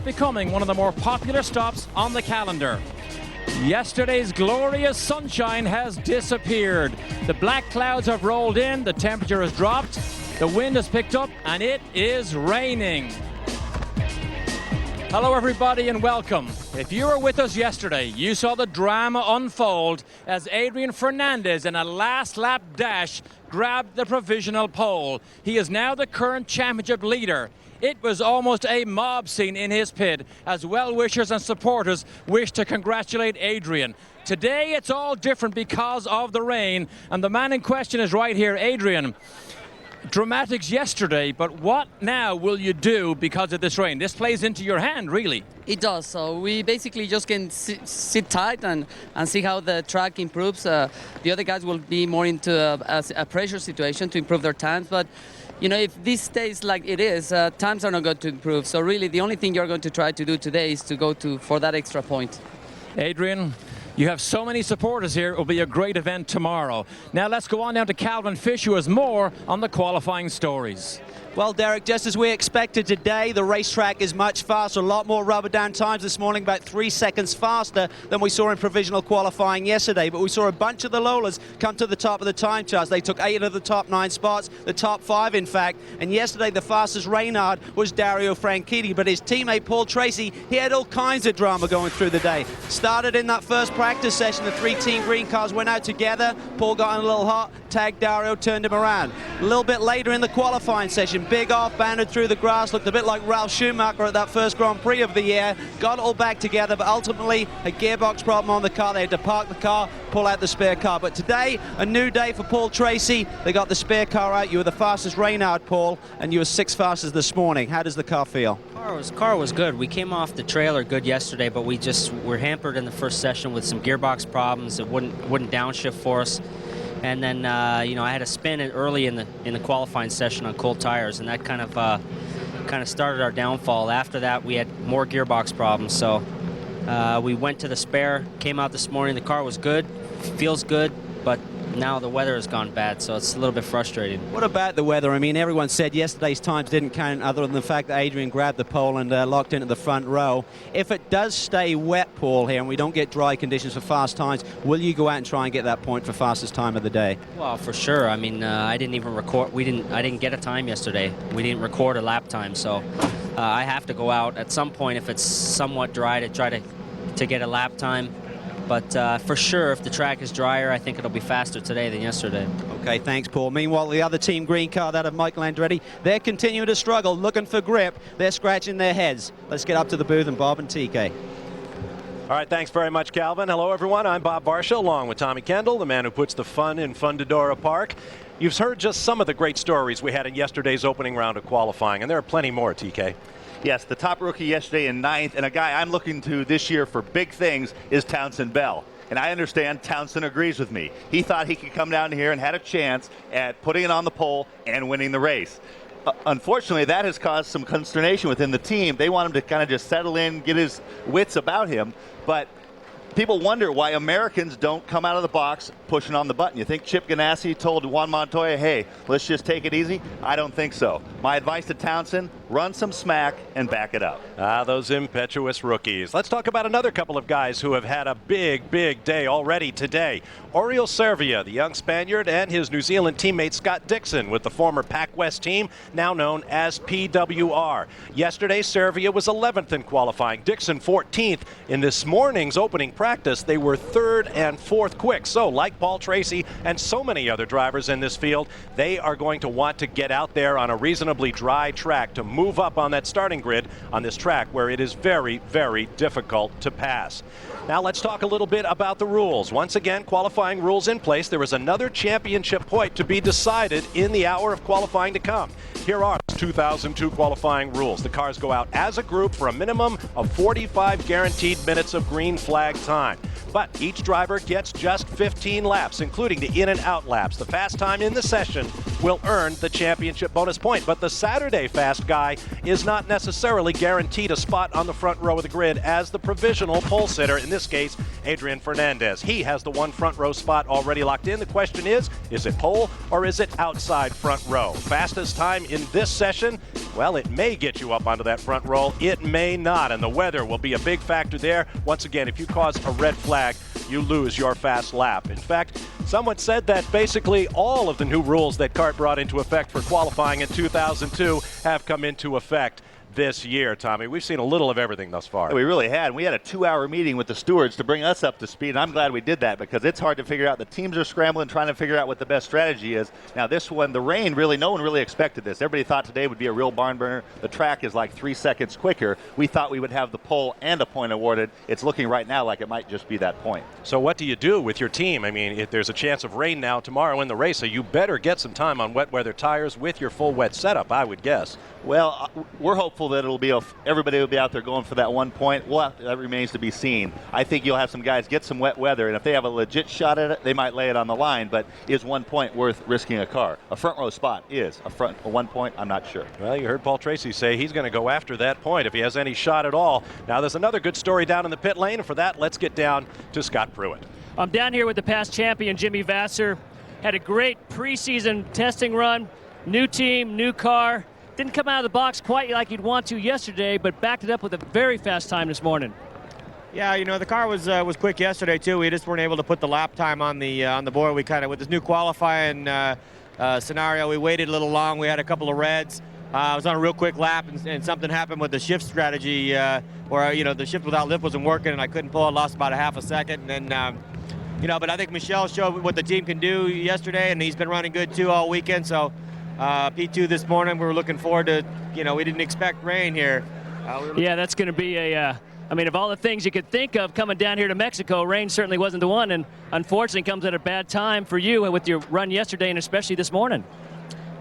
becoming one of the more popular stops on the calendar. Yesterday's glorious sunshine has disappeared. The black clouds have rolled in, the temperature has dropped, the wind has picked up, and it is raining. Hello everybody and welcome. If you were with us yesterday, you saw the drama unfold as Adrian Fernandez in a last lap dash grabbed the provisional pole. He is now the current championship leader. It was almost a mob scene in his pit as well-wishers and supporters wished to congratulate Adrian. Today it's all different because of the rain, and the man in question is right here. Adrian, dramatics yesterday, but what now will you do because of this rain? This plays into your hand, really. It does. So we basically just can sit tight and see how the track improves. The other guys will be more into a pressure situation to improve their times. But, you know, if this stays like it is, times are not going to improve. So really the only thing you're going to try to do today is to go for that extra point. Adrian, you have so many supporters here. It will be a great event tomorrow. Now let's go on down to Calvin Fish, who has more on the qualifying stories. Well, Derek, just as we expected today, the racetrack is much faster. A lot more rubber down times this morning, about 3 seconds faster than we saw in provisional qualifying yesterday. But we saw a bunch of the Lolas come to the top of the time charts. They took 8 of the top 9 spots, the top 5, in fact. And yesterday, the fastest Reynard was Dario Franchitti. But his teammate, Paul Tracy, he had all kinds of drama going through the day. Started in that first practice session, the 3 Team Green cars went out together. Paul got in a little hot, tagged Dario, turned him around. A little bit later in the qualifying session, big off, banded through the grass, looked a bit like Ralf Schumacher at that first Grand Prix of the year. Got it all back together, but ultimately a gearbox problem on the car. They had to park the car, pull out the spare car. But today, a new day for Paul Tracy. They got the spare car out. You were the fastest Reynard, Paul, and you were 6th fastest this morning. How does the car feel? Car was good. We came off the trailer good yesterday, but we just were hampered in the first session with some gearbox problems. It wouldn't downshift for us. And then, you know, I had a spin early in the qualifying session on cold tires, and that kind of started our downfall. After that, we had more gearbox problems. So we went to the spare, came out this morning. The car was good, feels good, but now the weather has gone bad, so it's a little bit frustrating. What about the weather? I mean, everyone said yesterday's times didn't count other than the fact that Adrian grabbed the pole and locked into the front row. If it does stay wet, Paul, here, and we don't get dry conditions for fast times, will you go out and try and get that point for fastest time of the day? Well, for sure. I mean, I didn't even record. I didn't get a time yesterday. We didn't record a lap time, so I have to go out at some point if it's somewhat dry to try to get a lap time. But for sure, if the track is drier, I think it'll be faster today than yesterday. Okay, thanks, Paul. Meanwhile, the other Team Green car, that of Michael Andretti, they're continuing to struggle, looking for grip. They're scratching their heads. Let's get up to the booth and Bob and TK. All right, thanks very much, Calvin. Hello, everyone. I'm Bob Varsha, along with Tommy Kendall, the man who puts the fun in Fundidora Park. You've heard just some of the great stories we had in yesterday's opening round of qualifying, and there are plenty more, TK. Yes, the top rookie yesterday in 9th, and a guy I'm looking to this year for big things is Townsend Bell. And I understand Townsend agrees with me. He thought he could come down here and had a chance at putting it on the pole and winning the race. Unfortunately, that has caused some consternation within the team. They want him to kind of just settle in, get his wits about him. But people wonder why Americans don't come out of the box pushing on the button. You think Chip Ganassi told Juan Montoya, hey, let's just take it easy? I don't think so. My advice to Townsend, run some smack and back it up. Those impetuous rookies. Let's talk about another couple of guys who have had a big day already today. Oriol Servia, the young Spaniard, and his New Zealand teammate Scott Dixon with the former Pac West team, now known as PWR. Yesterday, Servia was 11th in qualifying, Dixon 14th. In this morning's opening practice, they were 3rd and 4th quick. So, like Paul Tracy and so many other drivers in this field, they are going to want to get out there on a reasonably dry track to move up on that starting grid on this track where it is very difficult to pass. Now let's talk a little bit about the rules. Once again, qualifying rules in place. There is another championship point to be decided in the hour of qualifying to come. Here are 2002 qualifying rules. The cars go out as a group for a minimum of 45 guaranteed minutes of green flag time. But each driver gets just 15 laps, including the in and out laps. The fast time in the session will earn the championship bonus point. But the Saturday fast guy is not necessarily guaranteed a spot on the front row of the grid as the provisional pole sitter, in this case, Adrian Fernandez. He has the one front row spot already locked in. The question is it pole or is it outside front row? Fastest time in this session, well, it may get you up onto that front row. It may not, and the weather will be a big factor there. Once again, if you cause a red flag, you lose your fast lap. In fact, someone said that basically all of the new rules that CART brought into effect for qualifying in 2002 have come into effect this year, Tommy. We've seen a little of everything thus far. We really had. We had a 2-hour meeting with the stewards to bring us up to speed, and I'm glad we did that because it's hard to figure out. The teams are scrambling, trying to figure out what the best strategy is. Now, this one, the rain, really, no one really expected this. Everybody thought today would be a real barn burner. The track is like 3 seconds quicker. We thought we would have the pole and a point awarded. It's looking right now like it might just be that point. So what do you do with your team? I mean, if there's a chance of rain now tomorrow in the race, so you better get some time on wet weather tires with your full wet setup, I would guess. Well, we're hopeful that it'll be everybody will be out there going for that 1 point. That remains to be seen. I think you'll have some guys get some wet weather, and if they have a legit shot at it, they might lay it on the line. But is 1 point worth risking a car? A front row spot is a 1 point. I'm not sure. Well, you heard Paul Tracy say he's going to go after that point if he has any shot at all. Now, there's another good story down in the pit lane, and for that, let's get down to Scott Pruitt. I'm down here with the past champion, Jimmy Vasser. Had a great preseason testing run. New team, new car. Didn't come out of the box quite like you'd want to yesterday, but backed it up with a very fast time this morning. Yeah, you know, the car was quick yesterday too. We just weren't able to put the lap time on the board. We kind of, with this new qualifying scenario, we waited a little long. We had a couple of reds. I was on a real quick lap, and something happened with the shift strategy where, you know, the shift without lift wasn't working, and I couldn't pull it. Lost about a half a second, and then, you know, but I think Michelle showed what the team can do yesterday, and he's been running good too all weekend. So P2 this morning, we were looking forward to, you know, we didn't expect rain here. Yeah, that's going to be I mean, of all the things you could think of coming down here to Mexico, rain certainly wasn't the one, and unfortunately comes at a bad time for you with your run yesterday and especially this morning.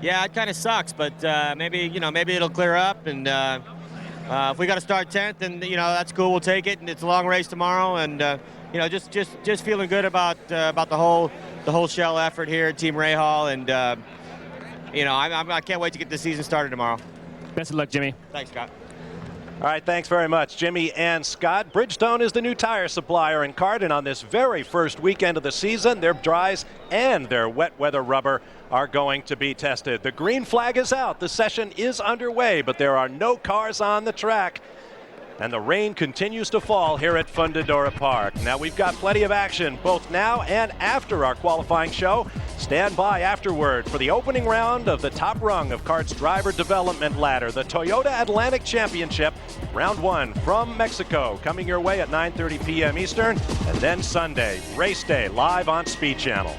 Yeah, it kind of sucks, but maybe it'll clear up, and if we got to start 10th, and you know, that's cool. We'll take it, and it's a long race tomorrow, and you know, just feeling good about the whole shell effort here at Team Rahal, and you know, I can't wait to get the season started tomorrow. Best of luck, Jimmy. Thanks, Scott. All right, thanks very much, Jimmy and Scott. Bridgestone is the new tire supplier in CART, and on this very first weekend of the season, their dries and their wet weather rubber are going to be tested. The green flag is out. The session is underway, but there are no cars on the track. And the rain continues to fall here at Fundidora Park. Now, we've got plenty of action both now and after our qualifying show. Stand by afterward for the opening round of the top rung of CART's driver development ladder, the Toyota Atlantic Championship, round 1 from Mexico, coming your way at 9:30 p.m. Eastern, and then Sunday, race day, live on Speed Channel.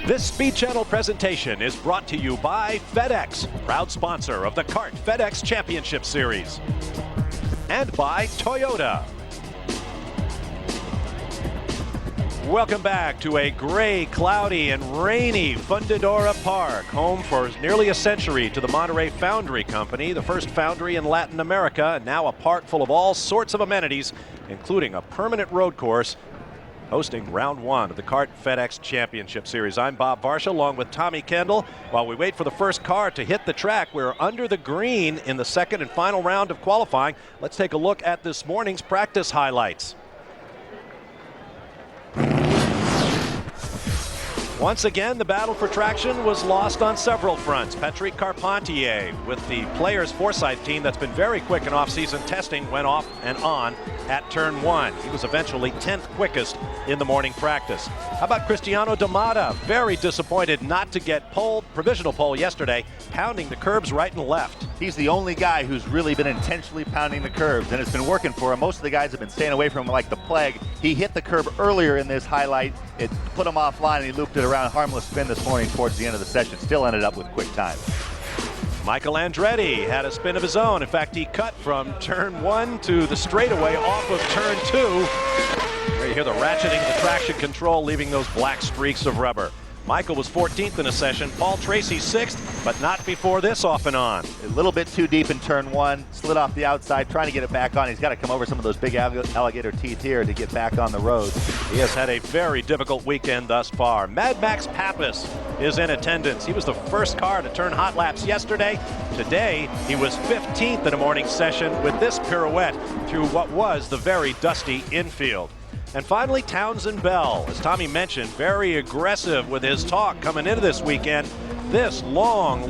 This Speed Channel presentation is brought to you by FedEx, proud sponsor of the CART FedEx Championship Series, and by Toyota. Welcome back to a gray, cloudy, and rainy Fundidora Park, home for nearly a century to the Monterrey Foundry Company, the first foundry in Latin America, and now a park full of all sorts of amenities, including a permanent road course, hosting round 1 of the CART FedEx Championship Series. I'm Bob Varsha along with Tommy Kendall. While we wait for the first car to hit the track, we're under the green in the second and final round of qualifying. Let's take a look at this morning's practice highlights. Once again, the battle for traction was lost on several fronts. Patrick Carpentier, with the Players Forsyth team that's been very quick in off-season testing, went off and on at turn 1. He was eventually 10th quickest in the morning practice. How about Cristiano Damada? Very disappointed not to get provisional pole yesterday, pounding the curbs right and left. He's the only guy who's really been intentionally pounding the curbs, and it's been working for him. Most of the guys have been staying away from him like the plague. He hit the curb earlier in this highlight. It put him offline, and he looped it around. Harmless spin this morning towards the end of the session. Still ended up with quick time. Michael Andretti had a spin of his own. In fact, he cut from turn 1 to the straightaway off of turn 2. There you hear the ratcheting of the traction control, leaving those black streaks of rubber. Michael was 14th in a session. Paul Tracy 6th, but not before this off and on. A little bit too deep in turn 1, slid off the outside, trying to get it back on. He's got to come over some of those big alligator teeth here to get back on the road. He has had a very difficult weekend thus far. Mad Max Pappas is in attendance. He was the first car to turn hot laps yesterday. Today, he was 15th in a morning session with this pirouette through what was the very dusty infield. And finally, Townsend Bell, as Tommy mentioned, very aggressive with his talk coming into this weekend. This long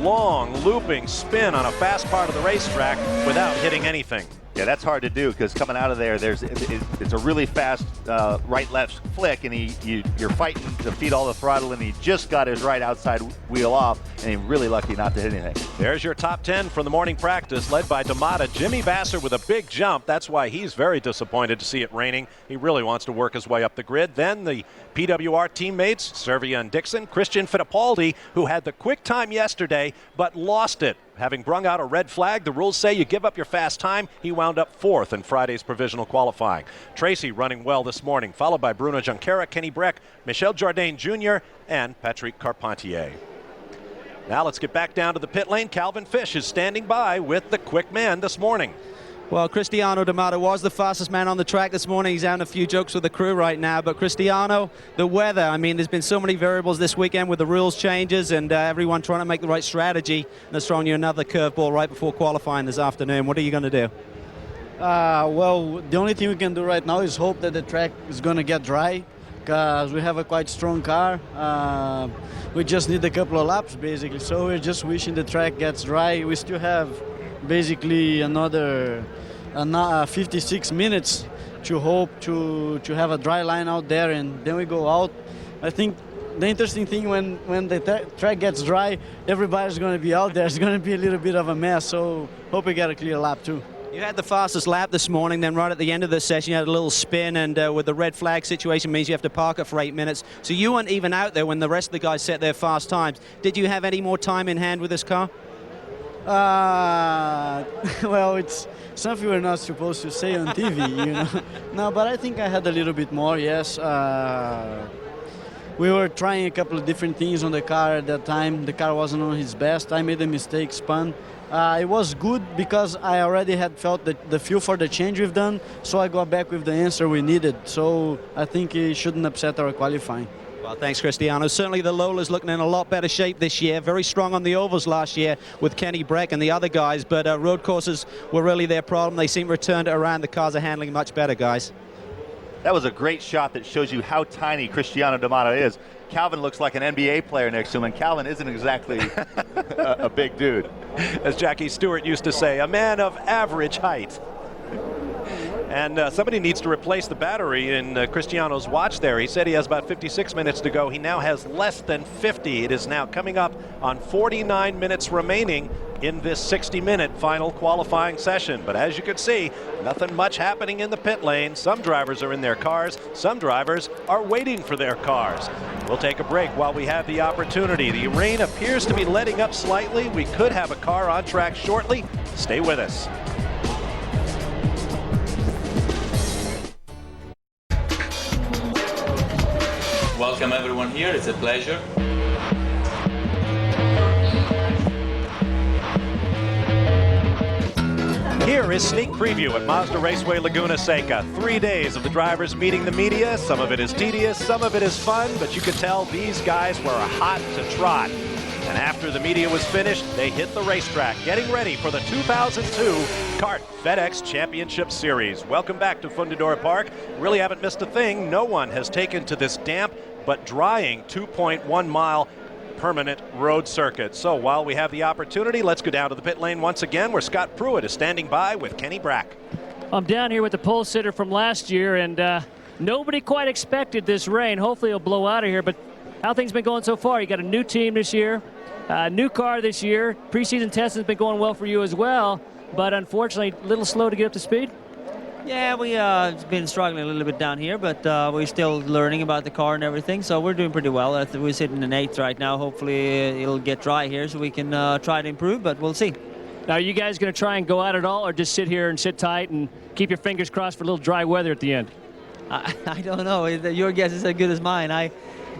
looping spin on a fast part of the racetrack without hitting anything. Yeah, that's hard to do because coming out of there, it's a really fast right-left flick, and you're fighting to feed all the throttle, and he just got his right outside wheel off, and he's really lucky not to hit anything. There's your top 10 from the morning practice, led by D'Amata. Jimmy Vasser with a big jump. That's why he's very disappointed to see it raining. He really wants to work his way up the grid. Then the PWR teammates, Servia and Dixon. Christian Fittipaldi, who had the quick time yesterday, but lost it. Having brung out a red flag, the rules say you give up your fast time. He wound up 4th in Friday's provisional qualifying. Tracy running well this morning, followed by Bruno Junqueira, Kenny Breck, Michel Jourdain Jr., and Patrick Carpentier. Now let's get back down to the pit lane. Calvin Fish is standing by with the quick man this morning. Well, Cristiano D'Amato was the fastest man on the track this morning. He's having a few jokes with the crew right now. But Cristiano, the weather, I mean, there's been so many variables this weekend with the rules changes and everyone trying to make the right strategy. And they're throwing you another curveball right before qualifying this afternoon. What are you going to do? Well, the only thing we can do right now is hope that the track is going to get dry, because we have a quite strong car. We just need a couple of laps, basically. So we're just wishing the track gets dry. We still have basically another 56 minutes to hope to have a dry line out there, and then we go out. I think the interesting thing when the track gets dry, everybody's going to be out there. It's going to be a little bit of a mess, so hope we get a clear lap too. You had the fastest lap this morning, then right at the end of the session you had a little spin, and with the red flag situation means you have to park it for 8 minutes. So you weren't even out there when the rest of the guys set their fast times. Did you have any more time in hand with this car? Well, it's something we're not supposed to say on TV, you know. No, but I think I had a little bit more, yes. We were trying a couple of different things on the car at that time. The car wasn't on its best. I made a mistake, spun. It was good because I already had felt the feel for the change we've done, so I got back with the answer we needed. So I think it shouldn't upset our qualifying. Well, thanks, Cristiano. Certainly the Lola's looking in a lot better shape this year. Very strong on the ovals last year with Kenny Breck and the other guys, but road courses were really their problem. They seem to return it around. The cars are handling much better, guys. That was a great shot that shows you how tiny Cristiano D'Amato is. Calvin looks like an NBA player next to him, and Calvin isn't exactly a big dude. As Jackie Stewart used to say, a man of average height. And somebody needs to replace the battery in Cristiano's watch there. He said he has about 56 minutes to go. He now has less than 50. It is now coming up on 49 minutes remaining in this 60-minute final qualifying session. But as you can see, nothing much happening in the pit lane. Some drivers are in their cars. Some drivers are waiting for their cars. We'll take a break while we have the opportunity. The rain appears to be letting up slightly. We could have a car on track shortly. Stay with us. Welcome everyone here, it's a pleasure. Here is sneak preview at Mazda Raceway Laguna Seca. 3 days of the drivers meeting the media. Some of it is tedious, some of it is fun, but you could tell these guys were hot to trot. And after the media was finished, they hit the racetrack, getting ready for the 2002 Kart FedEx Championship Series. Welcome back to Fundidora Park. Really haven't missed a thing. No one has taken to this damp but drying 2.1 mile permanent road circuit. So while we have the opportunity, let's go down to the pit lane once again, where Scott Pruitt is standing by with Kenny Breck. I'm down here with the pole sitter from last year, and nobody quite expected this rain. Hopefully it'll blow out of here, but how things been going so far? You got a new team this year, new car this year. Preseason testing's been going well for you as well, but unfortunately a little slow to get up to speed. Yeah, we've been struggling a little bit down here, but we're still learning about the car and everything, so we're doing pretty well. We're sitting in 8th right now. Hopefully it'll get dry here so we can try to improve, but we'll see. Now, are you guys going to try and go at it all, or just sit here and sit tight and keep your fingers crossed for a little dry weather at the end? I don't know. Your guess is as good as mine.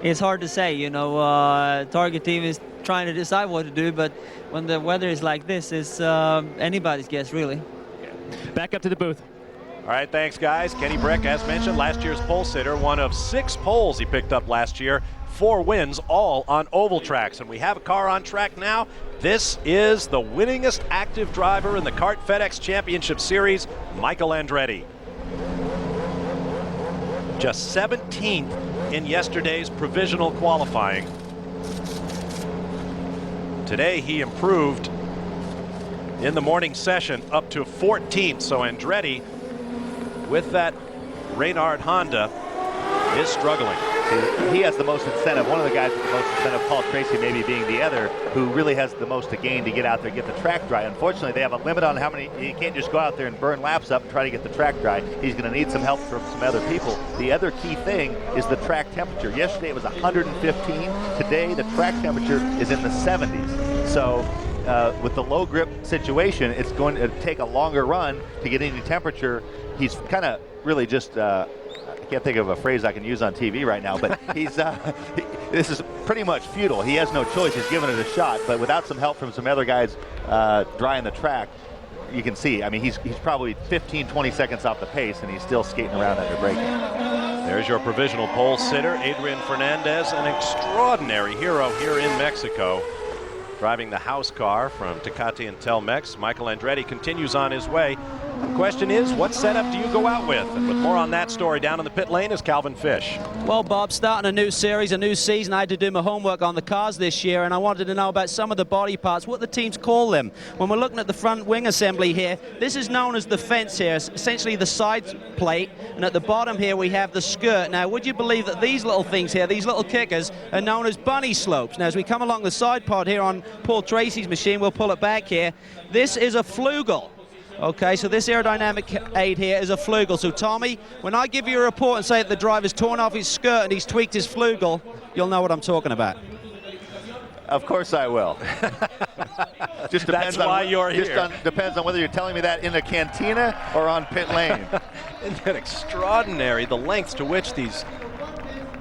It's hard to say, you know. Target team is trying to decide what to do, but when the weather is like this, it's anybody's guess, really. Back up to the booth. All right, thanks, guys. Kenny Brick, as mentioned, last year's pole sitter, one of 6 poles he picked up last year, 4 wins, all on oval tracks. And we have a car on track now. This is the winningest active driver in the Kart FedEx Championship Series, Michael Andretti. Just 17th in yesterday's provisional qualifying. Today he improved in the morning session up to 14th. So Andretti, with that Reynard Honda, is struggling. He has the most incentive. One of the guys with the most incentive, Paul Tracy maybe being the other, who really has the most to gain to get out there and get the track dry. Unfortunately, they have a limit on how many. You can't just go out there and burn laps up and try to get the track dry. He's going to need some help from some other people. The other key thing is the track temperature. Yesterday it was 115. Today the track temperature is in the 70s. So with the low grip situation, it's going to take a longer run to get any temperature. He's kind of really just I can't think of a phrase I can use on TV right now, but he's this is pretty much futile. He has no choice. He's given it a shot, but without some help from some other guys drying the track, you can see, I mean, he's probably 15, 20 seconds off the pace, and he's still skating around under braking. There's your provisional pole sitter, Adrian Fernandez, an extraordinary hero here in Mexico. Driving the house car from Tecate and Telmex, Michael Andretti continues on his way. The question is, what setup do you go out with? And with more on that story down in the pit lane is Calvin Fish. Well, Bob, starting a new series, a new season, I had to do my homework on the cars this year, and I wanted to know about some of the body parts, what the teams call them. When we're looking at the front wing assembly here, this is known as the fence here, essentially the side plate, and at the bottom here we have the skirt. Now, would you believe that these little things here, these little kickers, are known as bunny slopes? Now, as we come along the side pod here on Paul Tracy's machine, we'll pull it back here, this is a flugel. Okay, so this aerodynamic aid here is a flugel. So Tommy, when I give you a report and say that the driver's torn off his skirt and he's tweaked his flugel, you'll know what I'm talking about. Of course I will. Just depends. That's why you're here. Depends on whether you're telling me that in the cantina or on pit lane. Isn't that extraordinary, the lengths to which these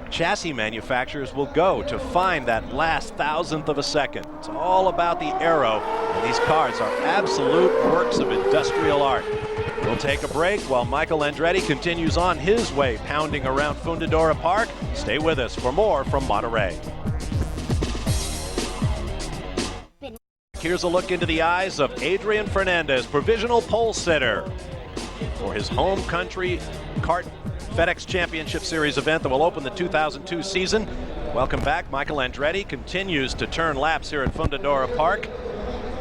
chassis manufacturers will go to find that last thousandth of a second. It's all about the aero, and these cars are absolute works of industrial art. We'll take a break while Michael Andretti continues on his way, pounding around Fundidora Park. Stay with us for more from Monterrey. Here's a look into the eyes of Adrian Fernandez, provisional pole sitter for his home country kart FedEx Championship Series event that will open the 2002 season. Welcome back. Michael Andretti continues to turn laps here at Fundidora Park,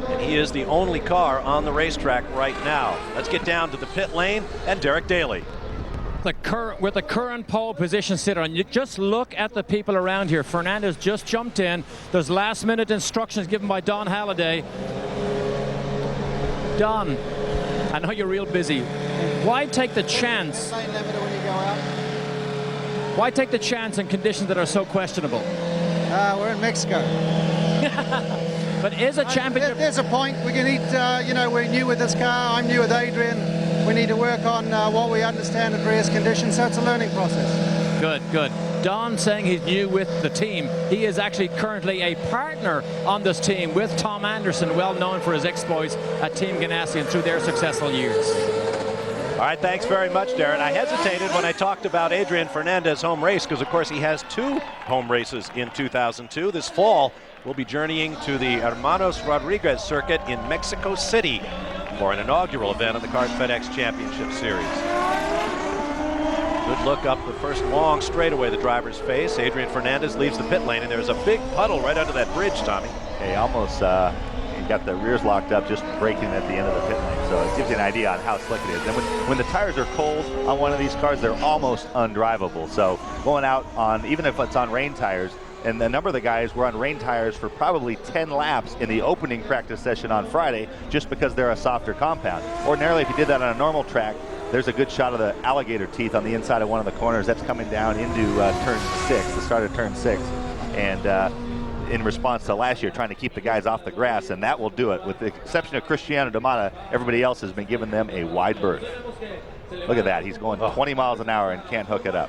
and he is the only car on the racetrack right now. Let's get down to the pit lane and Derek Daly. With the current pole position sitter, and you just look at the people around here. Fernandez just jumped in. There's last minute instructions given by Don Halliday. Don, I know you're real busy. Why take the chance? Why take the chance in conditions that are so questionable? We're in Mexico. But is a championship... There's a point. We can eat, you know, we're new with this car. I'm new with Adrian. We need to work on what we understand of various conditions, so it's a learning process. Good, good. Don saying he's new with the team. He is actually currently a partner on this team with Tom Anderson, well known for his exploits at Team Ganassi and through their successful years. All right, thanks very much, Darren. I hesitated when I talked about Adrian Fernandez' home race because, of course, he has 2 home races in 2002. This fall, we'll be journeying to the Hermanos Rodriguez circuit in Mexico City for an inaugural event of the Kart FedEx Championship Series. Good look up the first long straightaway the drivers face. Adrian Fernandez leaves the pit lane, and there's a big puddle right under that bridge, Tommy. He almost he got the rears locked up just braking at the end of the pit lane. So it gives you an idea on how slick it is. And when the tires are cold on one of these cars, they're almost undrivable. So going out on, even if it's on rain tires, and a number of the guys were on rain tires for probably 10 laps in the opening practice session on Friday just because they're a softer compound. Ordinarily, if you did that on a normal track, there's a good shot of the alligator teeth on the inside of one of the corners. That's coming down into turn 6, the start of turn 6. And in response to last year, trying to keep the guys off the grass, and that will do it. With the exception of Cristiano D'Amata, everybody else has been giving them a wide berth. Look at that. He's going 20 miles an hour and can't hook it up.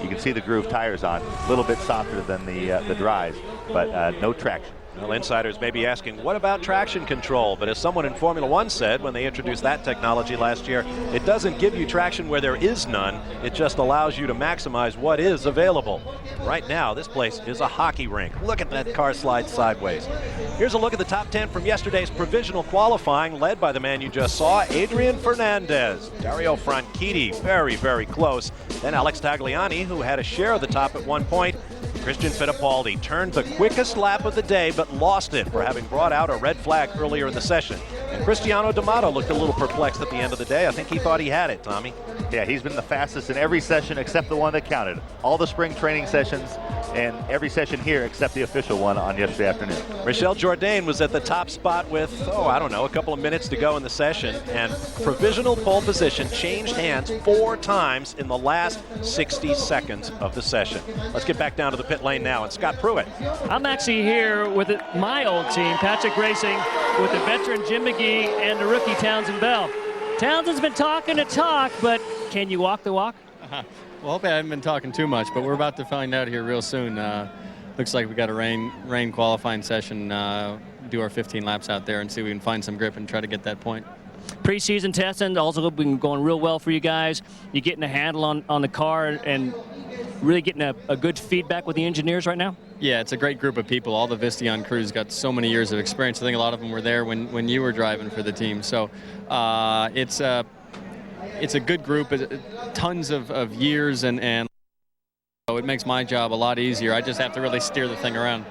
You can see the groove tires on, a little bit softer than the dries, but no traction. Well, insiders may be asking, what about traction control? But as someone in Formula One said when they introduced that technology last year, it doesn't give you traction where there is none. It just allows you to maximize what is available. Right now, this place is a hockey rink. Look at that car slide sideways. Here's a look at the top 10 from yesterday's provisional qualifying, led by the man you just saw, Adrian Fernandez. Dario Franchitti, very, very close. Then Alex Tagliani, who had a share of the top at one point. Christian Fittipaldi turned the quickest lap of the day, but lost it for having brought out a red flag earlier in the session. And Cristiano D'Amato looked a little perplexed at the end of the day. I think he thought he had it, Tommy. Yeah, he's been the fastest in every session except the one that counted. All the spring training sessions and every session here except the official one on yesterday afternoon. Michel Jourdain was at the top spot with, I don't know, a couple of minutes to go in the session, and provisional pole position changed hands 4 times in the last 60 seconds of the session. Let's get back down to the pit lane now, and Scott Pruitt. I'm actually here with my old team, Patrick Racing, with the veteran Jim McGee and the rookie Townsend Bell. Townsend's been talking the talk, but can you walk the walk? Well, hope I haven't been talking too much, but we're about to find out here real soon. Looks like we got a rain qualifying session, do our 15 laps out there and see if we can find some grip and try to get that point. Preseason testing also been going real well for you guys. You're getting a handle on the car and really getting a good feedback with the engineers right now? Yeah, it's a great group of people. All the Visteon crews got so many years of experience. I think a lot of them were there when you were driving for the team. So it's a good group, tons of years, and so it makes my job a lot easier. I just have to really steer the thing around.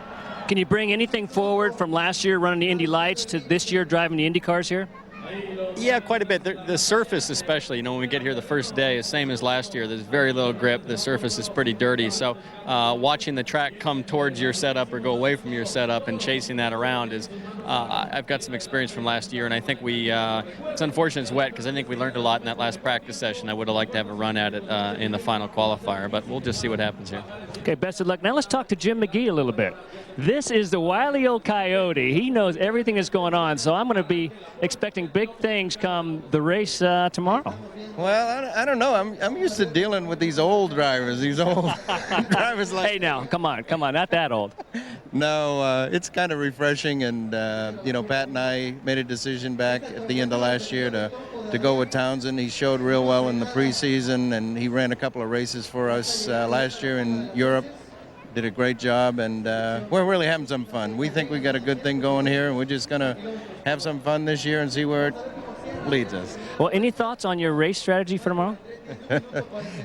Can you bring anything forward from last year running the Indy Lights to this year driving the Indy cars here? Yeah, quite a bit. The surface especially, when we get here the first day, is same as last year. There's very little grip. The surface is pretty dirty. So watching the track come towards your setup or go away from your setup and chasing that around is, I've got some experience from last year, and I think it's unfortunate it's wet because I think we learned a lot in that last practice session. I would have liked to have a run at it in the final qualifier, but we'll just see what happens here. Okay, best of luck. Now let's talk to Jim McGee a little bit. This is the wily old coyote. He knows everything that's going on, so I'm going to be expecting big things come the race tomorrow. Well, I don't know. I'm used to dealing with these old drivers, drivers like... Hey, now, come on, not that old. No, it's kind of refreshing, and Pat and I made a decision back at the end of last year to go with Townsend. He showed real well in the preseason, and he ran a couple of races for us last year in Europe. Did a great job, and we're really having some fun. We think we got a good thing going here, and we're just going to have some fun this year and see where it leads us. Well, any thoughts on your race strategy for tomorrow?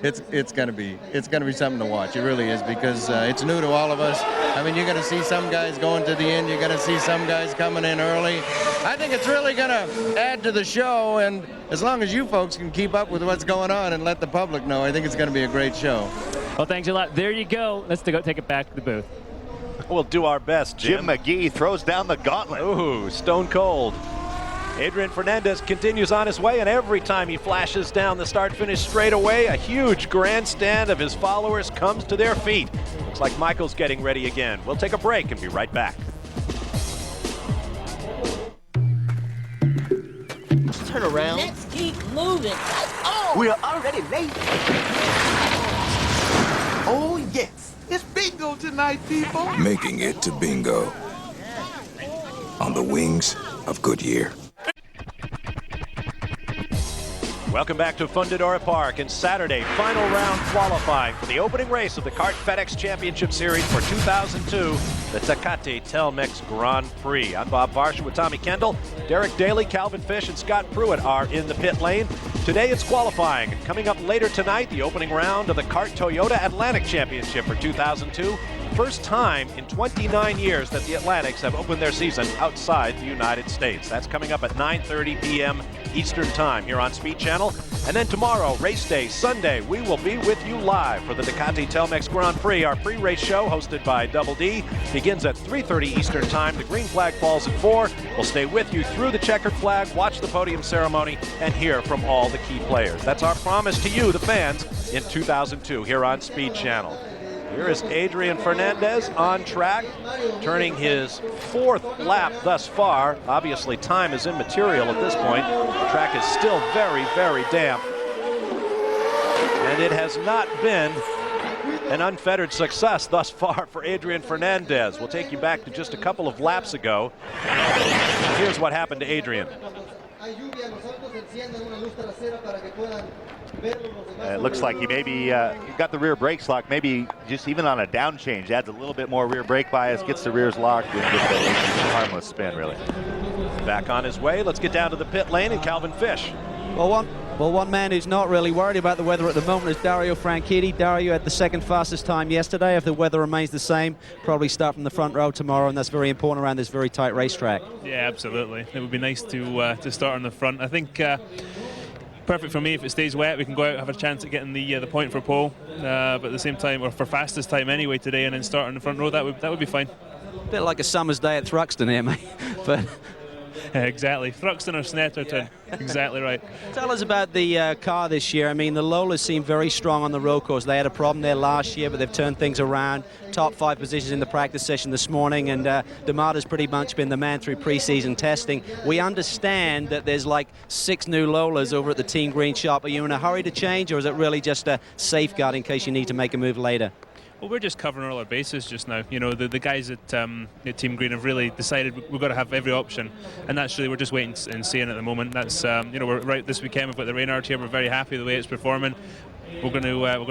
It's going to be something to watch. It really is, because it's new to all of us. I mean, you're going to see some guys going to the end. You're going to see some guys coming in early. I think it's really going to add to the show, and as long as you folks can keep up with what's going on and let the public know, I think it's going to be a great show. Well, thanks a lot. There you go. Let's go take it back to the booth. We'll do our best, Jim. Jim McGee throws down the gauntlet. Ooh, stone cold. Adrian Fernandez continues on his way, and every time he flashes down the start-finish straightaway, a huge grandstand of his followers comes to their feet. Looks like Michael's getting ready again. We'll take a break and be right back. Turn around. Let's keep moving. We're already late. Oh, yes. It's bingo tonight, people. Making it to bingo. On the wings of Goodyear. Welcome back to Fundidora Park and Saturday final round qualifying for the opening race of the Kart FedEx Championship Series for 2002, the Tecate Telmex Grand Prix. I'm Bob Varsha with Tommy Kendall. Derek Daly, Calvin Fish, and Scott Pruitt are in the pit lane. Today it's qualifying. Coming up later tonight, the opening round of the Kart Toyota Atlantic Championship for 2002. First time in 29 years that the Atlantics have opened their season outside the United States. That's coming up at 9:30 p.m. Eastern Time here on Speed Channel. And then tomorrow, race day, Sunday, we will be with you live for the Ducati Telmex Grand Prix. Our pre-race show, hosted by Double D, begins at 3:30 Eastern Time. The green flag falls at 4. We'll stay with you through the checkered flag, watch the podium ceremony, and hear from all the key players. That's our promise to you, the fans, in 2002 here on Speed Channel. Here is Adrian Fernandez on track, turning his 4th lap thus far. Obviously, time is immaterial at this point. The track is still very, very damp. And it has not been an unfettered success thus far for Adrian Fernandez. We'll take you back to just a couple of laps ago. Here's what happened to Adrian. It looks like he maybe got the rear brakes locked, maybe just even on a down change, adds a little bit more rear brake bias, gets the rears locked, and gets a harmless spin, really. Back on his way. Let's get down to the pit lane and Calvin Fish. Well, one man who's not really worried about the weather at the moment is Dario Franchitti. Dario had the second fastest time yesterday. If the weather remains the same, probably start from the front row tomorrow, and that's very important around this very tight racetrack. Yeah, absolutely. It would be nice to start on the front. I think perfect for me if it stays wet. We can go out and have a chance at getting the point for pole, but at the same time, or for fastest time anyway today, and then start on the front row. That would be fine. A bit like a summer's day at Thruxton here, mate. But exactly, Thruxton or Snetterton. Exactly right. Tell us about the car this year. I mean, the Lolas seem very strong on the road course. They had a problem there last year, but they've turned things around. Top 5 positions in the practice session this morning, and D'Amato's pretty much been the man through preseason testing. We understand that there's like 6 new Lolas over at the Team Green shop. Are you in a hurry to change, or is it really just a safeguard in case you need to make a move later? Well, we're just covering all our bases just now. You know, the guys at Team Green have really decided we've got to have every option, and that's really, we're just waiting and seeing at the moment. That's you know, we're right this weekend. We've got the Reynard here. We're very happy with the way it's performing. We're going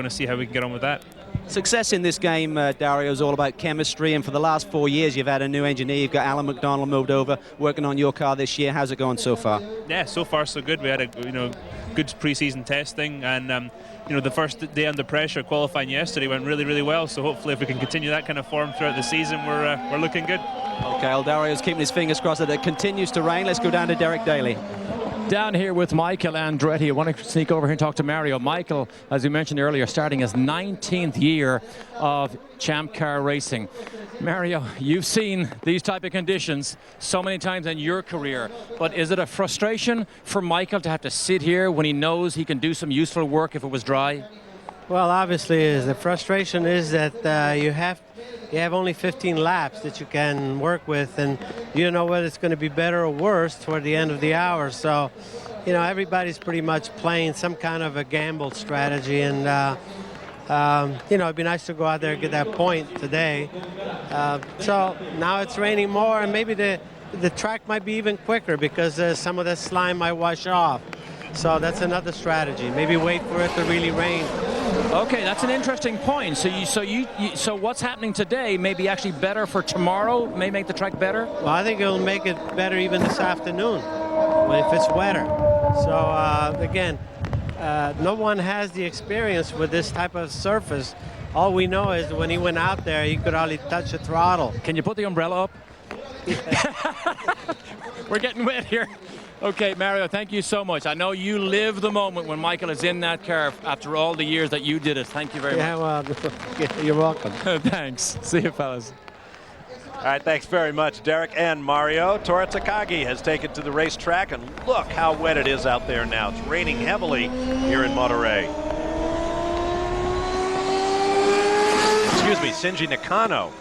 to see how we can get on with that. Success in this game, Dario, is all about chemistry, and for the last 4 years you've had a new engineer. You've got Alan McDonald moved over, working on your car this year. How's it going so far? Yeah, so far so good. We had a good pre-season testing, and the first day under pressure qualifying yesterday went really, really well. So hopefully, if we can continue that kind of form throughout the season, we're looking good. Okay, well, Dario's keeping his fingers crossed that it continues to rain. Let's go down to Derek Daly. Down here with Michael Andretti. I want to sneak over here and talk to Mario. Michael, as we mentioned earlier, starting his 19th year of Champ Car racing. Mario, you've seen these type of conditions so many times in your career, but is it a frustration for Michael to have to sit here when he knows he can do some useful work if it was dry? Well, obviously, the frustration is that you have only 15 laps that you can work with, and you don't know whether it's going to be better or worse toward the end of the hour. So, everybody's pretty much playing some kind of a gamble strategy, and it'd be nice to go out there and get that point today. So now it's raining more, and maybe the track might be even quicker because some of the slime might wash off. So that's another strategy. Maybe wait for it to really rain. Okay, that's an interesting point. So what's happening today may be actually better for tomorrow, may make the track better? Well, I think it'll make it better even this afternoon if it's wetter. So again, no one has the experience with this type of surface. All we know is when he went out there, he could hardly touch the throttle. Can you put the umbrella up? We're getting wet here. Okay, Mario, thank you so much. I know you live the moment when Michael is in that car after all the years that you did it. Thank you very much. Yeah, well, you're welcome. Thanks. See you, fellas. All right, thanks very much, Derek and Mario. Tora Takagi has taken to the racetrack, and look how wet it is out there now. It's raining heavily here in Monterrey. Excuse me, Shinji Nakano.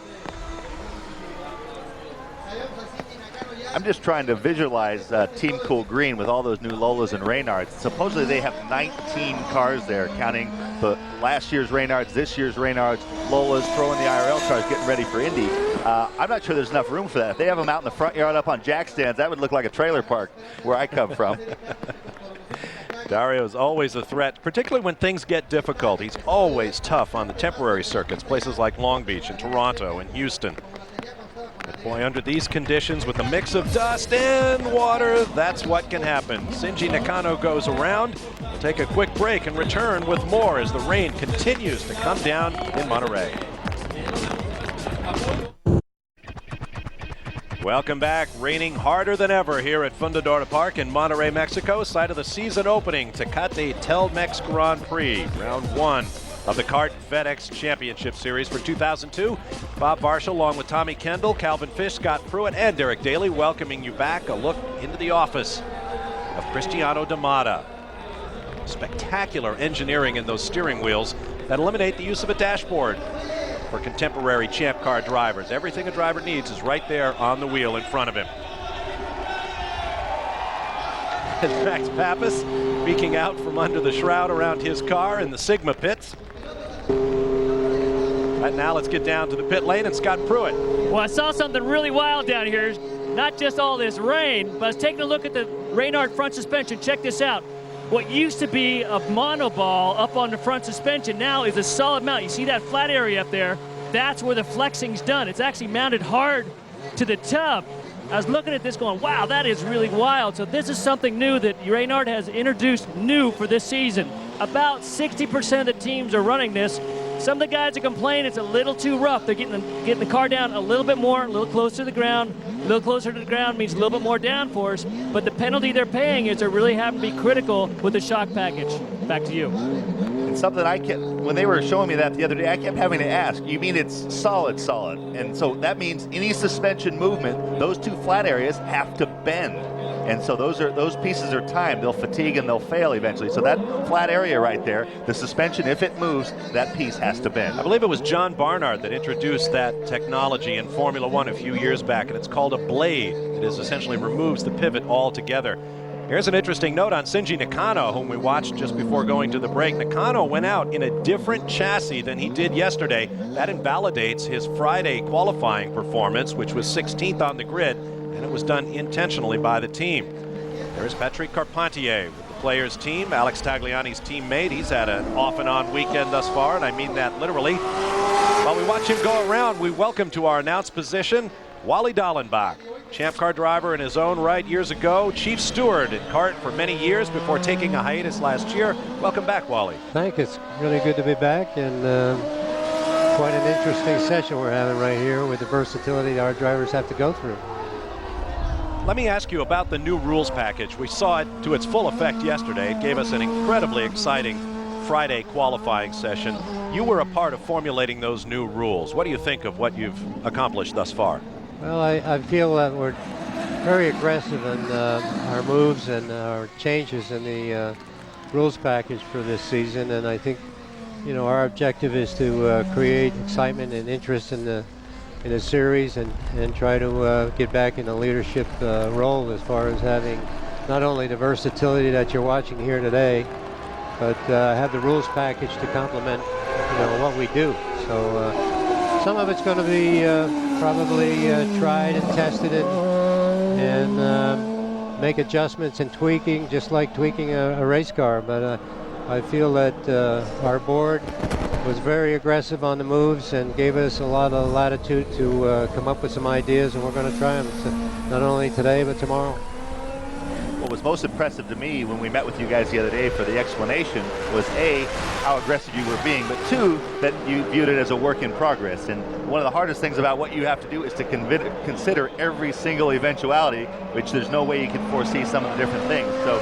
I'm just trying to visualize Team Cool Green with all those new Lolas and Reynards. Supposedly they have 19 cars there, counting the last year's Reynards, this year's Reynards, Lolas, throwing the IRL cars, getting ready for Indy. I'm not sure there's enough room for that. If they have them out in the front yard up on jack stands, that would look like a trailer park where I come from. Dario is always a threat, particularly when things get difficult. He's always tough on the temporary circuits, places like Long Beach and Toronto and Houston. But boy, under these conditions, with a mix of dust and water, that's what can happen. Shinji Nakano goes around. We'll take a quick break and return with more as the rain continues to come down in Monterrey. Welcome back. Raining harder than ever here at Fundidora Park in Monterrey, Mexico, site of the season opening Tecate Telmex Grand Prix, round 1 of the Kart FedEx Championship Series for 2002. Bob Barshall, along with Tommy Kendall, Calvin Fish, Scott Pruitt, and Derek Daly, welcoming you back. A look into the office of Cristiano D'Amata. Spectacular engineering in those steering wheels that eliminate the use of a dashboard for contemporary Champ Car drivers. Everything a driver needs is right there on the wheel in front of him. And Max Pappas peeking out from under the shroud around his car in the Sigma pits. Right now, let's get down to the pit lane and Scott Pruitt. Well, I saw something really wild down here. Not just all this rain, but I was taking a look at the Reynard front suspension. Check this out. What used to be a monoball up on the front suspension now is a solid mount. You see that flat area up there? That's where the flexing's done. It's actually mounted hard to the tub. I was looking at this going, wow, that is really wild. So this is something new that Reynard has introduced new for this season. About 60% of the teams are running this. Some of the guys are complaining it's a little too rough. They're getting the car down a little bit more, a little closer to the ground. A little closer to the ground means a little bit more downforce, but the penalty they're paying is they're really having to be critical with the shock package. Back to you. It's something I kept, when they were showing me that the other day, I kept having to ask, you mean it's solid? And so that means any suspension movement, those two flat areas have to bend. And so those pieces are timed. They'll fatigue and they'll fail eventually. So that flat area right there, the suspension, if it moves, that piece has to bend. I believe it was John Barnard that introduced that technology in Formula One a few years back, and it's called a blade. It essentially removes the pivot altogether. Here's an interesting note on Shinji Nakano, whom we watched just before going to the break. Nakano went out in a different chassis than he did yesterday. That invalidates his Friday qualifying performance, which was 16th on the grid, and it was done intentionally by the team. There's Patrick Carpentier with the players' team, Alex Tagliani's teammate. He's had an off and on weekend thus far, and I mean that literally. While we watch him go around, we welcome to our announced position Wally Dallenbach, champ car driver in his own right years ago, chief steward in kart for many years before taking a hiatus last year. Welcome back, Wally. Thank you. It's really good to be back, and quite an interesting session we're having right here with the versatility our drivers have to go through. Let me ask you about the new rules package. We saw it to its full effect yesterday. It gave us an incredibly exciting Friday qualifying session. You were a part of formulating those new rules. What do you think of what you've accomplished thus far? Well, I feel that we're very aggressive in our moves and our changes in the rules package for this season, and I think, you know, our objective is to create excitement and interest in the series and try to get back in a leadership role as far as having not only the versatility that you're watching here today, but have the rules package to complement, you know, what we do. So some of it's going to be probably tried and tested and make adjustments and tweaking, just like tweaking a race car. But I feel that our board was very aggressive on the moves and gave us a lot of latitude to come up with some ideas, and we're going to try them not only today but tomorrow. What was most impressive to me when we met with you guys the other day for the explanation was A, how aggressive you were being, but two, that you viewed it as a work in progress. And one of the hardest things about what you have to do is to consider every single eventuality, which there's no way you can foresee some of the different things. So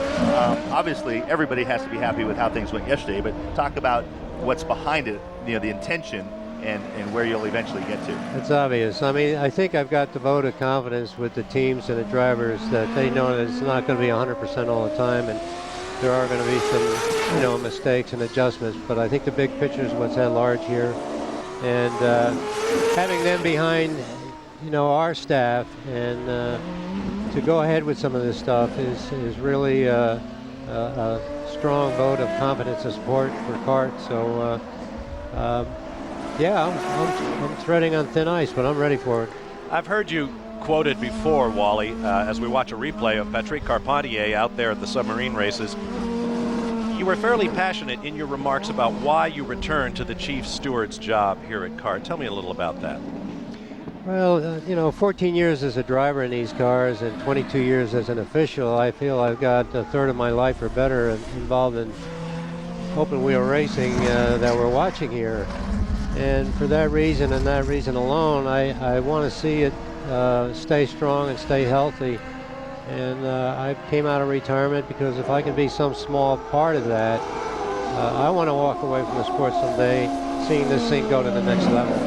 obviously everybody has to be happy with how things went yesterday, but talk about what's behind it, you know, the intention and where you'll eventually get to. It's obvious. I mean, I think I've got the vote of confidence with the teams and the drivers that they know that it's not going to be 100% all the time, and there are going to be some, you know, mistakes and adjustments. But I think the big picture is what's at large here, and having them behind, you know, our staff and to go ahead with some of this stuff is really a strong vote of confidence and support for kart. So. Yeah, I'm treading on thin ice, but I'm ready for it. I've heard you quoted before, Wally, as we watch a replay of Patrick Carpentier out there at the submarine races. You were fairly passionate in your remarks about why you returned to the chief steward's job here at kart. Tell me a little about that. Well, you know, 14 years as a driver in these cars and 22 years as an official, I feel I've got a third of my life or better involved in open wheel racing that we're watching here. And for that reason and that reason alone, I want to see it stay strong and stay healthy. And I came out of retirement because if I can be some small part of that, I want to walk away from the sport someday seeing this thing go to the next level.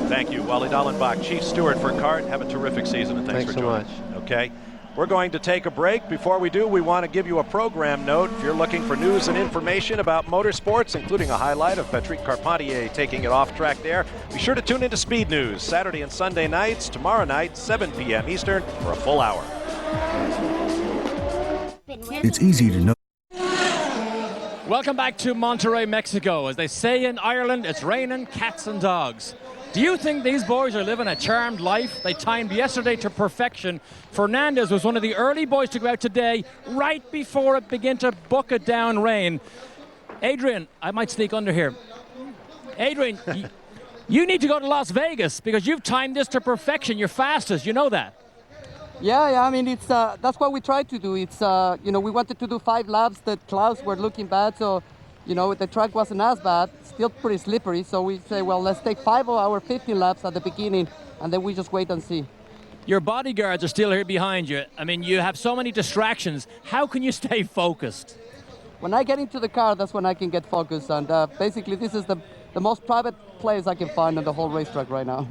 Thank you, Wally Dallenbach, chief steward for kart. Have a terrific season, and thanks for joining. Thanks so much. Okay. We're going to take a break. Before we do, we want to give you a program note. If you're looking for news and information about motorsports, including a highlight of Patrick Carpentier taking it off track there, be sure to tune into Speed News Saturday and Sunday nights, tomorrow night, 7 p.m. Eastern, for a full hour. It's easy to know. Welcome back to Monterrey, Mexico. As they say in Ireland, it's raining cats and dogs. Do you think these boys are living a charmed life? They timed yesterday to perfection. Fernandez was one of the early boys to go out today, right before it began to bucket down rain. Adrian, I might sneak under here. Adrian, you need to go to Las Vegas because you've timed this to perfection. You're fastest, you know that. Yeah, I mean, it's that's what we tried to do. It's, you know, we wanted to do 5 laps. The clouds were looking bad, so, you know, the track wasn't as bad, still pretty slippery. So we say, well, let's take 5 of our 15 laps at the beginning, and then we just wait and see. Your bodyguards are still here behind you. I mean, you have so many distractions. How can you stay focused? When I get into the car, that's when I can get focused. And basically, this is the most private place I can find on the whole racetrack right now.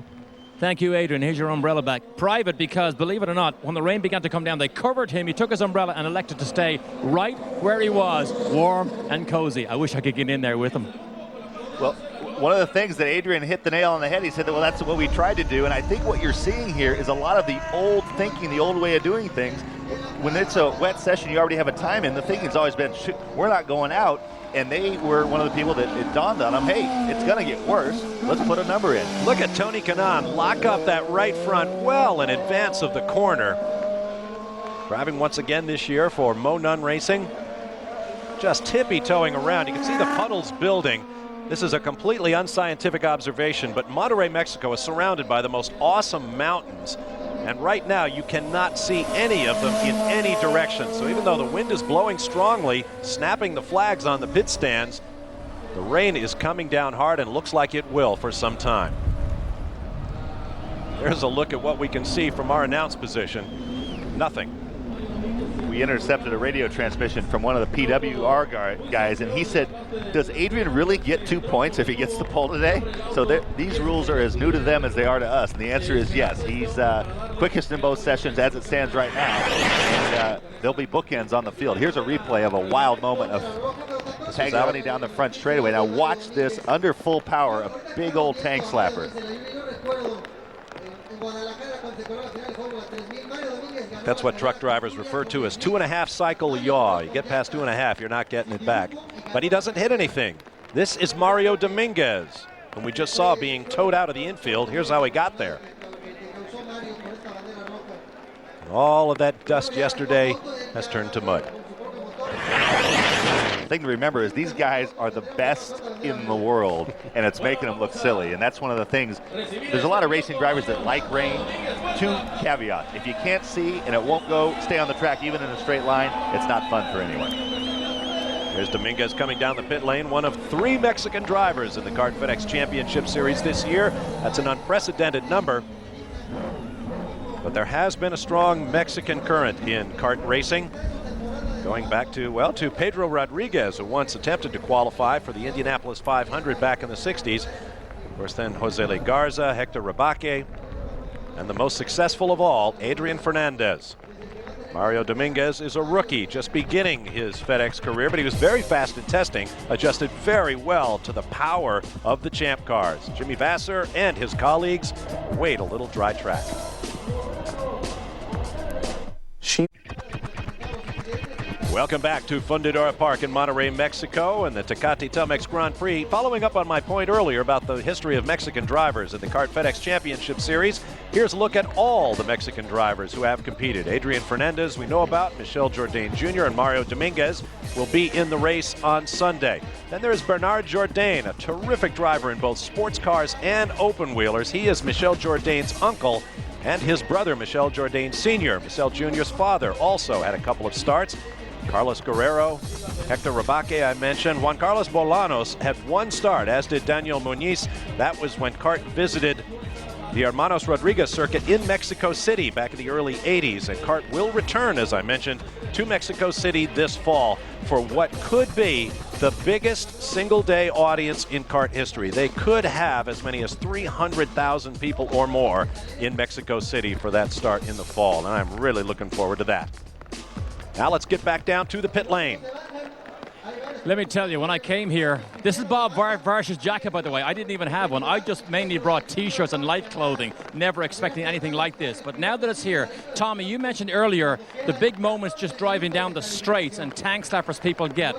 Thank you, Adrian. Here's your umbrella back. Private because, believe it or not, when the rain began to come down, they covered him. He took his umbrella and elected to stay right where he was, warm and cozy. I wish I could get in there with him. Well, one of the things that Adrian hit the nail on the head, he said that, well, that's what we tried to do. And I think what you're seeing here is a lot of the old thinking, the old way of doing things. When it's a wet session, you already have a time in. The thinking's always been, we're not going out. And they were one of the people that it dawned on them, hey, it's going to get worse. Let's put a number in. Look at Tony Kanaan lock up that right front well in advance of the corner. Driving once again this year for Mo Nunn Racing. Just tippy-toeing around. You can see the puddles building. This is a completely unscientific observation, but Monterrey, Mexico is surrounded by the most awesome mountains. And right now, you cannot see any of them in any direction. So even though the wind is blowing strongly, snapping the flags on the pit stands, the rain is coming down hard and looks like it will for some time. There's a look at what we can see from our announce position. Nothing. We intercepted a radio transmission from one of the PWR guys, and he said, does Adrian really get 2 points if he gets the pole today? So these rules are as new to them as they are to us, and the answer is yes. He's quickest in both sessions as it stands right now, and there'll be bookends on the field. Here's a replay of a wild moment of Tagliani down the front straightaway. Now watch this under full power, a big old tank slapper. That's what truck drivers refer to as 2.5 cycle yaw. You get past 2.5, you're not getting it back. But he doesn't hit anything. This is Mario Dominguez, whom we just saw being towed out of the infield. Here's how he got there. All of that dust yesterday has turned to mud. The thing to remember is these guys are the best in the world, and it's making them look silly. And that's one of the things. There's a lot of racing drivers that like rain. 2 caveats. If you can't see and it won't go, stay on the track even in a straight line, it's not fun for anyone. There's Dominguez coming down the pit lane, one of 3 Mexican drivers in the Kart FedEx Championship Series this year. That's an unprecedented number. But there has been a strong Mexican current in kart racing. Going back to, well, to Pedro Rodriguez, who once attempted to qualify for the Indianapolis 500 back in the 60s. Of course, then Jose Le Garza, Hector Rabaque, and the most successful of all, Adrian Fernandez. Mario Dominguez is a rookie, just beginning his FedEx career, but he was very fast in testing, adjusted very well to the power of the champ cars. Jimmy Vasser and his colleagues wait a little dry track. Welcome back to Fundidora Park in Monterrey, Mexico, and the Tecate Telmex Grand Prix. Following up on my point earlier about the history of Mexican drivers in the Kart FedEx Championship Series, here's a look at all the Mexican drivers who have competed. Adrian Fernandez, we know about. Michel Jourdain Jr. and Mario Dominguez will be in the race on Sunday. Then there's Bernard Jourdain, a terrific driver in both sports cars and open wheelers. He is Michel Jourdain's uncle, and his brother, Michel Jourdain Sr., Michel Jr.'s father, also had a couple of starts. Carlos Guerrero, Hector Rabaque, I mentioned. Juan Carlos Bolanos had 1 start, as did Daniel Muñiz. That was when Kart visited the Hermanos Rodriguez circuit in Mexico City back in the early 80s. And Kart will return, as I mentioned, to Mexico City this fall for what could be the biggest single-day audience in kart history. They could have as many as 300,000 people or more in Mexico City for that start in the fall, and I'm really looking forward to that. Now let's get back down to the pit lane. Let me tell you, when I came here, this is Bob Varsh's jacket, by the way. I didn't even have one. I just mainly brought T-shirts and light clothing, never expecting anything like this. But now that it's here, Tommy, you mentioned earlier the big moments just driving down the straights and tank slappers people get.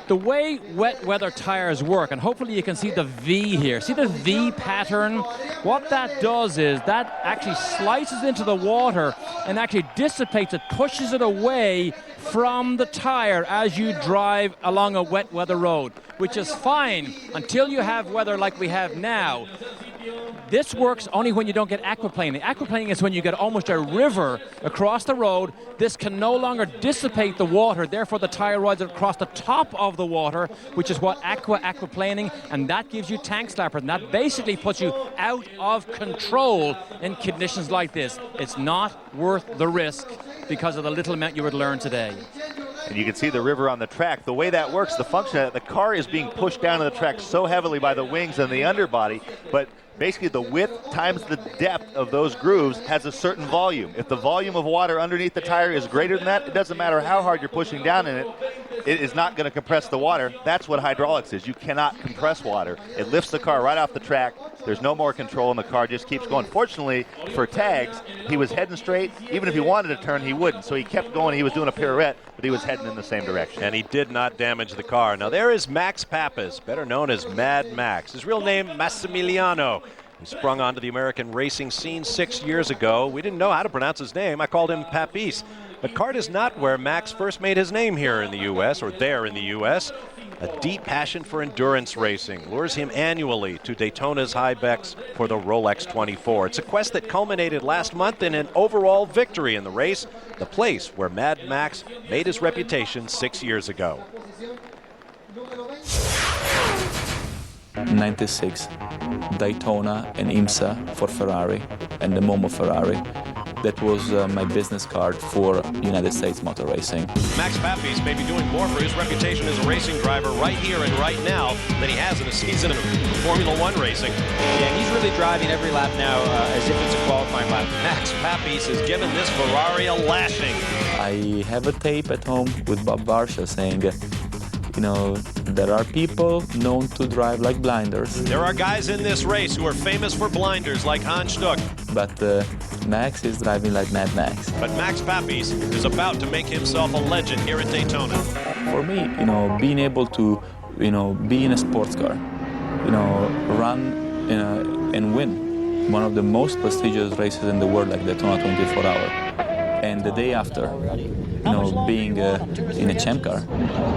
The way wet weather tires work, and hopefully you can see the V here. See the V pattern? What that does is that actually slices into the water and actually dissipates it, pushes it away from the tire as you drive along a wet weather road, which is fine until you have weather like we have now. This works only when you don't get aquaplaning. Aquaplaning is when you get almost a river across the road. This can no longer dissipate the water, therefore the tire rides across the top of the water, which is what aquaplaning, and that gives you tank slappers, and that basically puts you out of control in conditions like this. It's not worth the risk because of the little amount you would learn today. And you can see the river on the track. The way that works, the function, the car is being pushed down to the track so heavily by the wings and the underbody, but basically the width times the depth of those grooves has a certain volume. If the volume of water underneath the tire is greater than that, it doesn't matter how hard you're pushing down in it, it is not going to compress the water. That's what hydraulics is. You cannot compress water. It lifts the car right off the track. There's no more control, and the car just keeps going. Fortunately for Tags, he was heading straight. Even if he wanted to turn, he wouldn't. So he kept going. He was doing a pirouette, but he was heading in the same direction. And he did not damage the car. Now there is Max Pappas, better known as Mad Max. His real name, Massimiliano. He sprung onto the American racing scene 6 years ago. We didn't know how to pronounce his name. I called him Papis. But kart is not where Max first made his name here in the U.S. or there in the U.S. A deep passion for endurance racing lures him annually to Daytona's high becks for the Rolex 24. It's a quest that culminated last month in an overall victory in the race, the place where Mad Max made his reputation 6 years ago. 96, Daytona and IMSA for Ferrari and the Momo Ferrari. That was my business card for United States motor racing. Max Pappas may be doing more for his reputation as a racing driver right here and right now than he has in a season of Formula One racing. Yeah, he's really driving every lap now as if it's a qualifying lap. Max Pappas has given this Ferrari a lashing. I have a tape at home with Bob Varsha saying, you know, there are people known to drive like blinders. There are guys in this race who are famous for blinders like Hans Stuck. But Max is driving like Mad Max. But Max Pappas is about to make himself a legend here at Daytona. For me, you know, being able to, you know, be in a sports car, you know, run and win one of the most prestigious races in the world like Daytona 24 Hour. And the day after, you know, being in a champ car,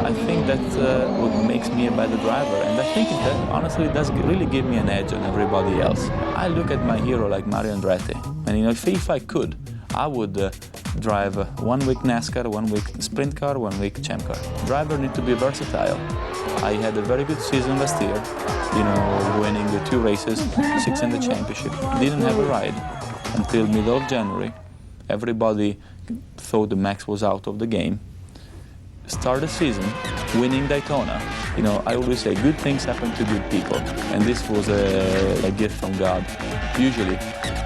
I think that's what makes me a better driver. And I think it honestly does really give me an edge on everybody else. I look at my hero like Mario Andretti, and you know, if I could, I would drive 1 week NASCAR, 1 week sprint car, 1 week champ car. Driver need to be versatile. I had a very good season last year, you know, winning the 2 races, 6 in the championship. Didn't have a ride until middle of January. Everybody thought the Max was out of the game. Start the season, winning Daytona. You know, I always say good things happen to good people, and this was a gift from God. Usually,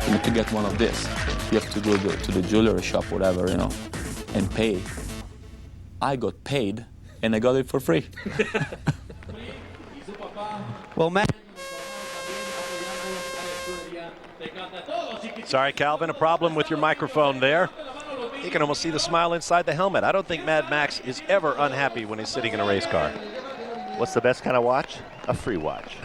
you know, to get one of this, you have to go to the jewelry shop, whatever, you know, and pay. I got paid, and I got it for free. Well, Matt. Sorry, Calvin, a problem with your microphone there. You can almost see the smile inside the helmet. I don't think Mad Max is ever unhappy when he's sitting in a race car. What's the best kind of watch? A free watch.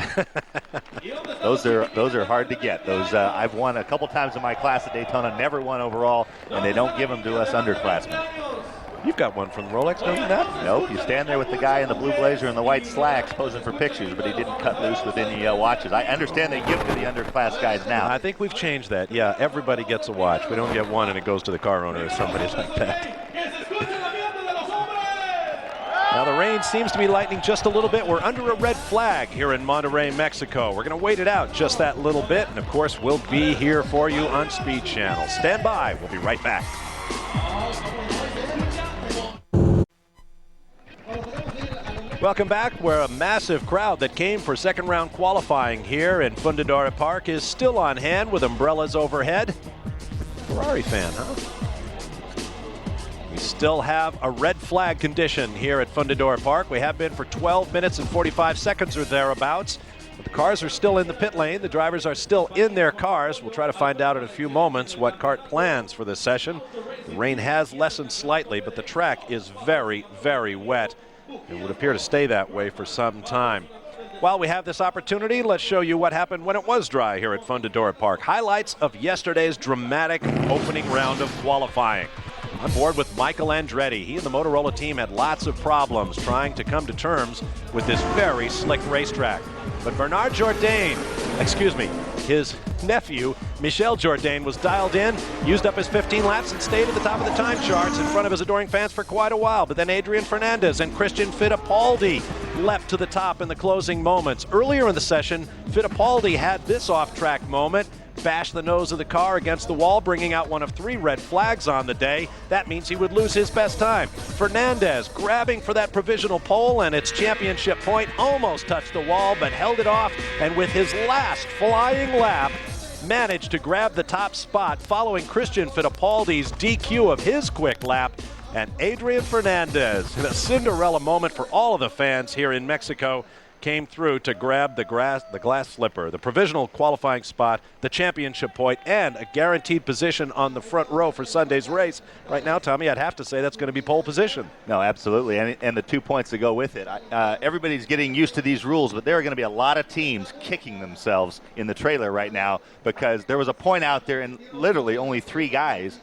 Those are hard to get. Those I've won a couple times in my class at Daytona, never won overall, and they don't give them to us underclassmen. You've got one from Rolex, don't you, Matt? Nope, you stand there with the guy in the blue blazer and the white slacks posing for pictures, but he didn't cut loose with any watches. I understand they give to the underclass guys now. I think we've changed that. Yeah, everybody gets a watch. We don't get one and it goes to the car owner or somebody's like that. Now the rain seems to be lightening just a little bit. We're under a red flag here in Monterrey, Mexico. We're going to wait it out just that little bit, and of course we'll be here for you on Speed Channel. Stand by. We'll be right back. Welcome back, where a massive crowd that came for second round qualifying here in Fundidora Park is still on hand with umbrellas overhead. Ferrari fan, huh? We still have a red flag condition here at Fundidora Park. We have been for 12 minutes and 45 seconds or thereabouts. But the cars are still in the pit lane. The drivers are still in their cars. We'll try to find out in a few moments what kart plans for this session. The rain has lessened slightly, but the track is very, very wet. It would appear to stay that way for some time. While we have this opportunity, let's show you what happened when it was dry here at Fundidora Park. Highlights of yesterday's dramatic opening round of qualifying. On board with Michael Andretti, he and the Motorola team had lots of problems trying to come to terms with this very slick racetrack. But Bernard Jourdain, his nephew, Michel Jourdain, was dialed in, used up his 15 laps, and stayed at the top of the time charts in front of his adoring fans for quite a while. But then Adrian Fernandez and Christian Fittipaldi leapt to the top in the closing moments. Earlier in the session, Fittipaldi had this off-track moment, bashed the nose of the car against the wall, bringing out one of 3 red flags on the day. That means he would lose his best time. Fernandez grabbing for that provisional pole, and its championship point almost touched the wall, but held it off, and with his last flying lap, managed to grab the top spot following Christian Fittipaldi's DQ of his quick lap. And Adrian Fernandez, in a Cinderella moment for all of the fans here in Mexico, came through to grab the glass slipper, the provisional qualifying spot, the championship point, and a guaranteed position on the front row for Sunday's race. Right now, Tommy, I'd have to say that's going to be pole position. No, absolutely, and the 2 points to go with it. Everybody's getting used to these rules, but there are going to be a lot of teams kicking themselves in the trailer right now because there was a point out there and literally only 3 guys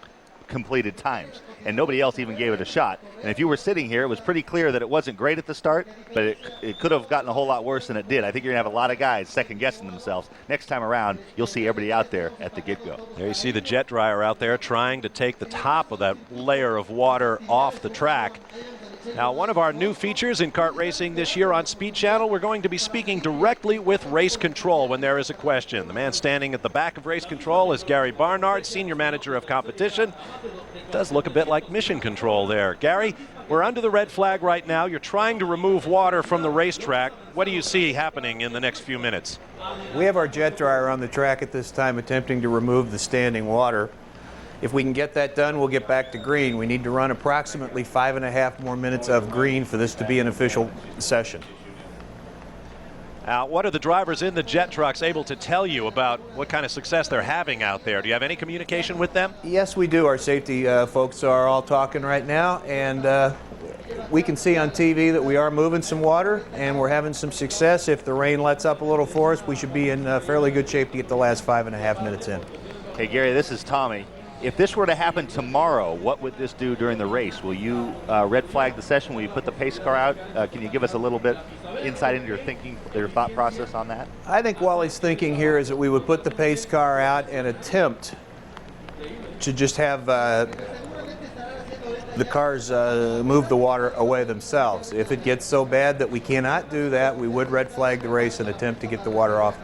completed times, and nobody else even gave it a shot. And if you were sitting here, it was pretty clear that it wasn't great at the start, but it could have gotten a whole lot worse than it did. I think you're going to have a lot of guys second-guessing themselves. Next time around, you'll see everybody out there at the get-go. There you see the jet dryer out there trying to take the top of that layer of water off the track. Now, one of our new features in kart racing this year on Speed Channel, we're going to be speaking directly with race control when there is a question. The man standing at the back of race control is Gary Barnard, Senior Manager of Competition. Does look a bit like mission control there. Gary, we're under the red flag right now. You're trying to remove water from the racetrack. What do you see happening in the next few minutes? We have our jet dryer on the track at this time attempting to remove the standing water. If we can get that done, we'll get back to green. We need to run approximately 5.5 more minutes of green for this to be an official session. Now, what are the drivers in the jet trucks able to tell you about what kind of success they're having out there? Do you have any communication with them? Yes, we do. Our safety folks are all talking right now, and we can see on TV that we are moving some water, and we're having some success. If the rain lets up a little for us, we should be in fairly good shape to get the last 5.5 minutes in. Hey, Gary, this is Tommy. If this were to happen tomorrow, what would this do during the race? Will you red flag the session? Will you put the pace car out? Can you give us a little bit insight into your thinking, your thought process on that? I think Wally's thinking here is that we would put the pace car out and attempt to just have the cars move the water away themselves. If it gets so bad that we cannot do that, we would red flag the race and attempt to get the water off.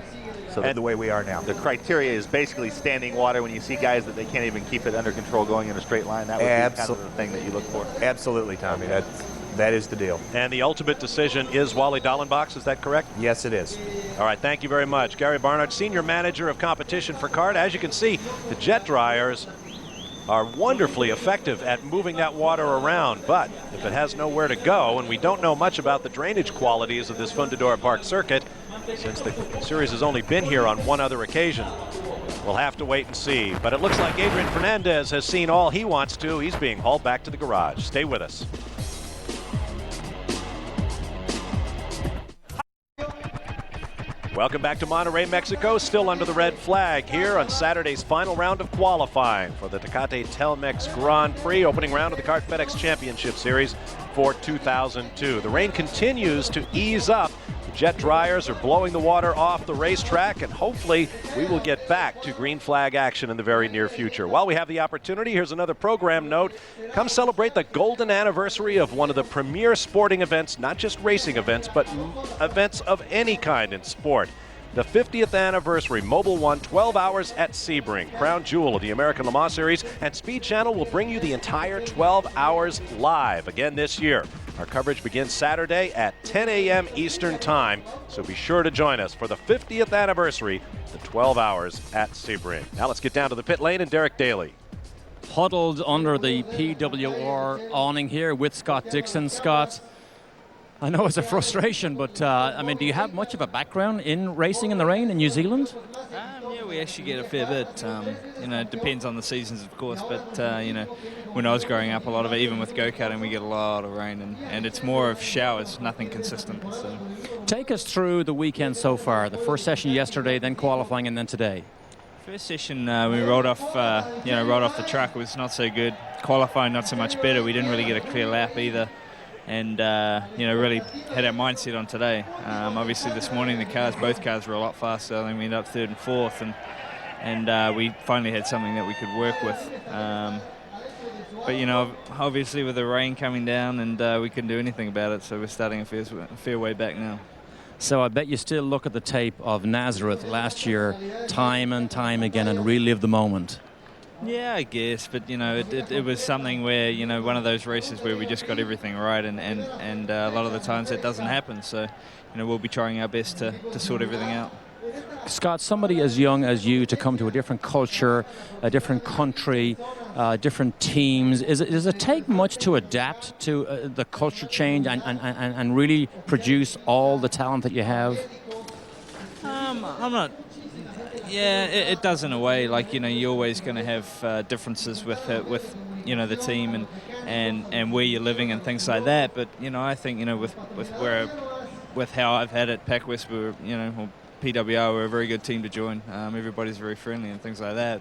So the way we are now. The criteria is basically standing water. When you see guys that they can't even keep it under control going in a straight line, that would be kind of the thing that you look for. Absolutely, Tommy. That is the deal. And the ultimate decision is Wally Dallenbach's, is that correct? Yes, it is. All right, thank you very much. Gary Barnard, Senior Manager of Competition for kart. As you can see, the jet dryers are wonderfully effective at moving that water around, but if it has nowhere to go, and we don't know much about the drainage qualities of this Fundidora Park circuit, since the series has only been here on one other occasion, we'll have to wait and see. But it looks like Adrian Fernandez has seen all he wants to. He's being hauled back to the garage. Stay with us. Welcome back to Monterrey, Mexico. Still under the red flag here on Saturday's final round of qualifying for the Tecate Telmex Grand Prix, opening round of the Kart FedEx Championship Series for 2002. The rain continues to ease up. The jet dryers are blowing the water off the racetrack, and hopefully we will get back to green flag action in the very near future. While we have the opportunity, here's another program note. Come celebrate the golden anniversary of one of the premier sporting events, not just racing events, but events of any kind in sport. The 50th anniversary Mobil One 12 Hours at Sebring, crown jewel of the American Le Mans Series, and Speed Channel will bring you the entire 12 hours live again this year. Our coverage begins Saturday at 10 a.m. Eastern Time, so be sure to join us for the 50th anniversary, the 12 Hours at Sebring. Now let's get down to the pit lane and Derek Daly. Huddled under the PWR awning here with Scott Dixon. Scott, I know it's a frustration, but I mean, do you have much of a background in racing in the rain in New Zealand? Yeah, we actually get a fair bit. You know, it depends on the seasons, of course, but you know, when I was growing up, a lot of it, even with go-karting, we get a lot of rain, and it's more of showers, nothing consistent. So. Take us through the weekend so far. The first session yesterday, then qualifying, and then today. First session, we rolled off the truck. It was not so good. Qualifying, not so much better. We didn't really get a clear lap either. And you know, really had our mindset on today. Obviously, this morning both cars were a lot faster. I think we ended up third and fourth, and we finally had something that we could work with. But you know, obviously with the rain coming down, and we couldn't do anything about it, so we're starting a fair way back now. So I bet you still look at the tape of Nazareth last year, time and time again, and relive the moment. Yeah, I guess, but you know, it was something where, you know, one of those races where we just got everything right, and a lot of the times that doesn't happen. So, you know, we'll be trying our best to sort everything out. Scott, somebody as young as you to come to a different culture, a different country, different teams, does it take much to adapt to the culture change and really produce all the talent that you have? I'm not. Yeah, it does in a way. Like, you know, you're always going to have differences with you know, the team and where you're living and things like that. But you know, I think, you know, with how I've had it, PacWest, we're, you know, or PWR, we're a very good team to join. Everybody's very friendly and things like that.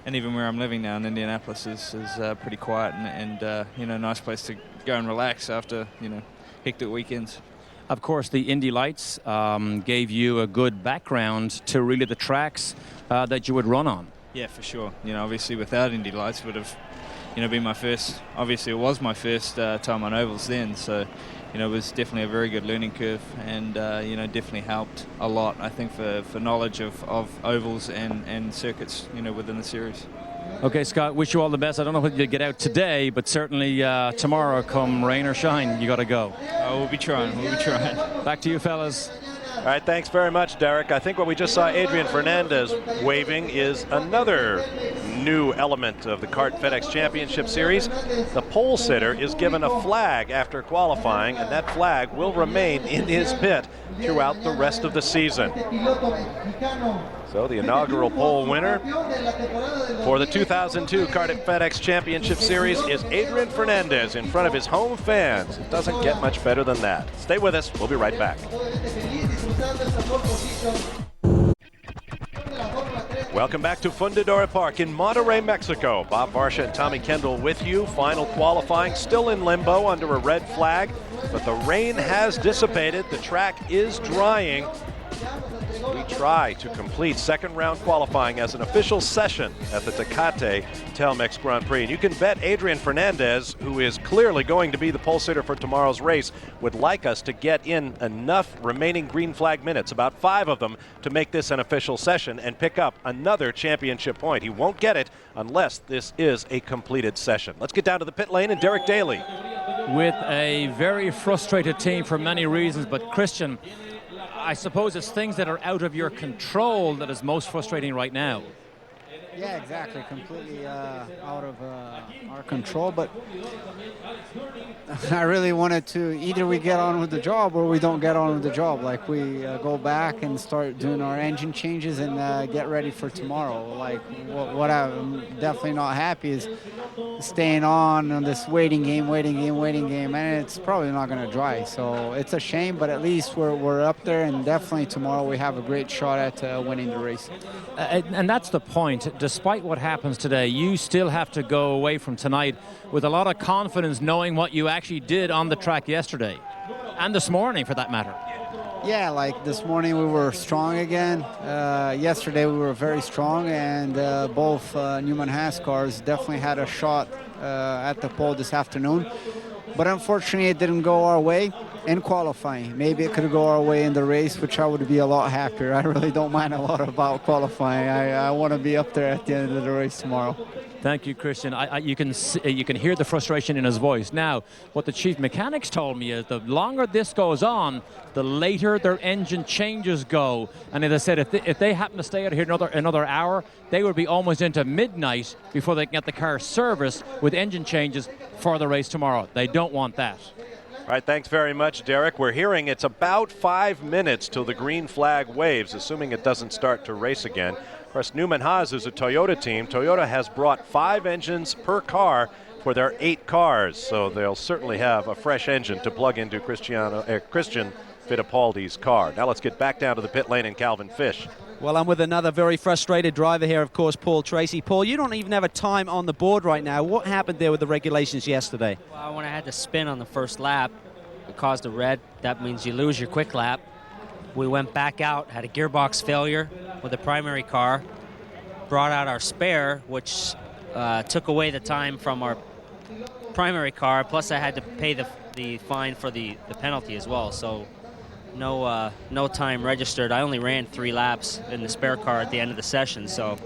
And even where I'm living now in Indianapolis is pretty quiet and you know, nice place to go and relax after, you know, hectic weekends. Of course, the Indy Lights gave you a good background to really the tracks that you would run on. Yeah, for sure. You know, obviously without Indy Lights would have, you know, been my first. Obviously, it was my first time on ovals then. So, you know, it was definitely a very good learning curve, and you know, definitely helped a lot. I think for knowledge of ovals and circuits, you know, within the series. Okay, Scott, wish you all the best. I don't know whether you get out today, but certainly tomorrow, come rain or shine, you got to go. We'll be trying. Back to you, fellas. All right, thanks very much, Derek. I think what we just saw Adrian Fernandez waving is another new element of the Kart FedEx Championship Series. The pole sitter is given a flag after qualifying, and that flag will remain in his pit throughout the rest of the season. So the inaugural pole winner for the 2002 Kart FedEx Championship Series is Adrian Fernandez in front of his home fans. It doesn't get much better than that. Stay with us. We'll be right back. Welcome back to Fundidora Park in Monterrey, Mexico. Bob Varsha and Tommy Kendall with you. Final qualifying still in limbo under a red flag, but the rain has dissipated. The track is drying. We try to complete second round qualifying as an official session at the Tecate Telmex Grand Prix. And you can bet Adrian Fernandez, who is clearly going to be the pole sitter for tomorrow's race, would like us to get in enough remaining green flag minutes, about 5 of them, to make this an official session and pick up another championship point. He won't get it unless this is a completed session. Let's get down to the pit lane and Derek Daly. With a very frustrated team for many reasons, but Christian, I suppose it's things that are out of your control that is most frustrating right now. Yeah, exactly. Completely out of our control. But I really wanted to, either we get on with the job or we don't get on with the job. Like we go back and start doing our engine changes and get ready for tomorrow. Like what I'm definitely not happy is staying on this waiting game, and it's probably not going to dry. So it's a shame, but at least we're up there, and definitely tomorrow we have a great shot at winning the race. And that's the point. Despite what happens today, you still have to go away from tonight with a lot of confidence, knowing what you actually did on the track yesterday, and this morning for that matter. Yeah, like this morning we were strong again. Yesterday we were very strong, and both Newman Haas cars definitely had a shot at the pole this afternoon. But unfortunately it didn't go our way in qualifying. Maybe it could go our way in the race, which I would be a lot happier. I really don't mind a lot about qualifying. I want to be up there at the end of the race tomorrow. Thank you, Christian. You can hear the frustration in his voice. Now, what the chief mechanics told me is the longer this goes on, the later their engine changes go. And as I said, if they happen to stay out here another hour, they would be almost into midnight before they can get the car serviced with engine changes for the race tomorrow. They don't want that. All right, thanks very much, Derek. We're hearing it's about 5 minutes till the green flag waves, assuming it doesn't start to race again. Of course, Newman Haas is a Toyota team. Toyota has brought 5 engines per car for their 8 cars, so they'll certainly have a fresh engine to plug into Christian Fittipaldi's car. Now let's get back down to the pit lane and Calvin Fish. Well, I'm with another very frustrated driver here, of course, Paul Tracy. Paul, you don't even have a time on the board right now. What happened there with the regulations yesterday? Well, when I had to spin on the first lap, it caused a red. That means you lose your quick lap. We went back out, had a gearbox failure with the primary car, brought out our spare, which took away the time from our primary car, plus I had to pay the fine for the penalty as well. So no time registered. I only ran 3 laps in the spare car at the end of the session. So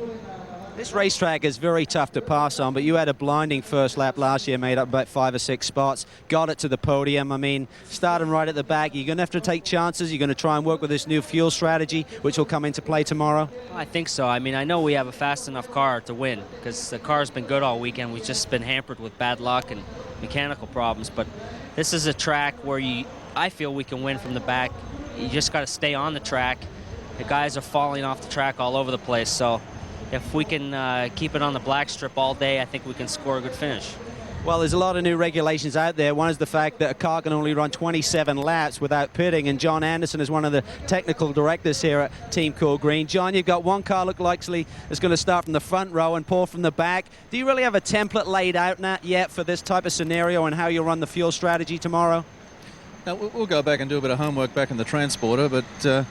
this racetrack is very tough to pass on, but you had a blinding first lap last year, made up about 5 or 6 spots, got it to the podium. I mean, starting right at the back, you're going to have to take chances. You're going to try and work with this new fuel strategy, which will come into play tomorrow. I think so. I mean, I know we have a fast enough car to win because the car's been good all weekend. We've just been hampered with bad luck and mechanical problems, but this is a track where I feel we can win from the back. You just got to stay on the track. The guys are falling off the track all over the place, so if we can keep it on the black strip all day, I think we can score a good finish. Well, there's a lot of new regulations out there. One is the fact that a car can only run 27 laps without pitting, and John Anderson is one of the technical directors here at Team Cool Green. John, you've got one car look likely is going to start from the front row and Paul from the back. Do you really have a template laid out yet for this type of scenario and how you'll run the fuel strategy tomorrow? Now, we'll go back and do a bit of homework back in the transporter, but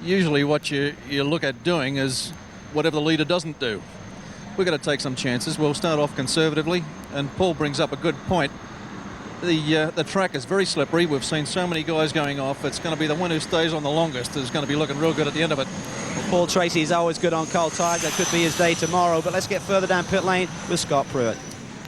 usually what you look at doing is whatever the leader doesn't do. We've got to take some chances. We'll start off conservatively, and Paul brings up a good point. The track is very slippery. We've seen so many guys going off. It's going to be the one who stays on the longest who's going to be looking real good at the end of it. Well, Paul Tracy is always good on cold tires. That could be his day tomorrow, but let's get further down pit lane with Scott Pruitt.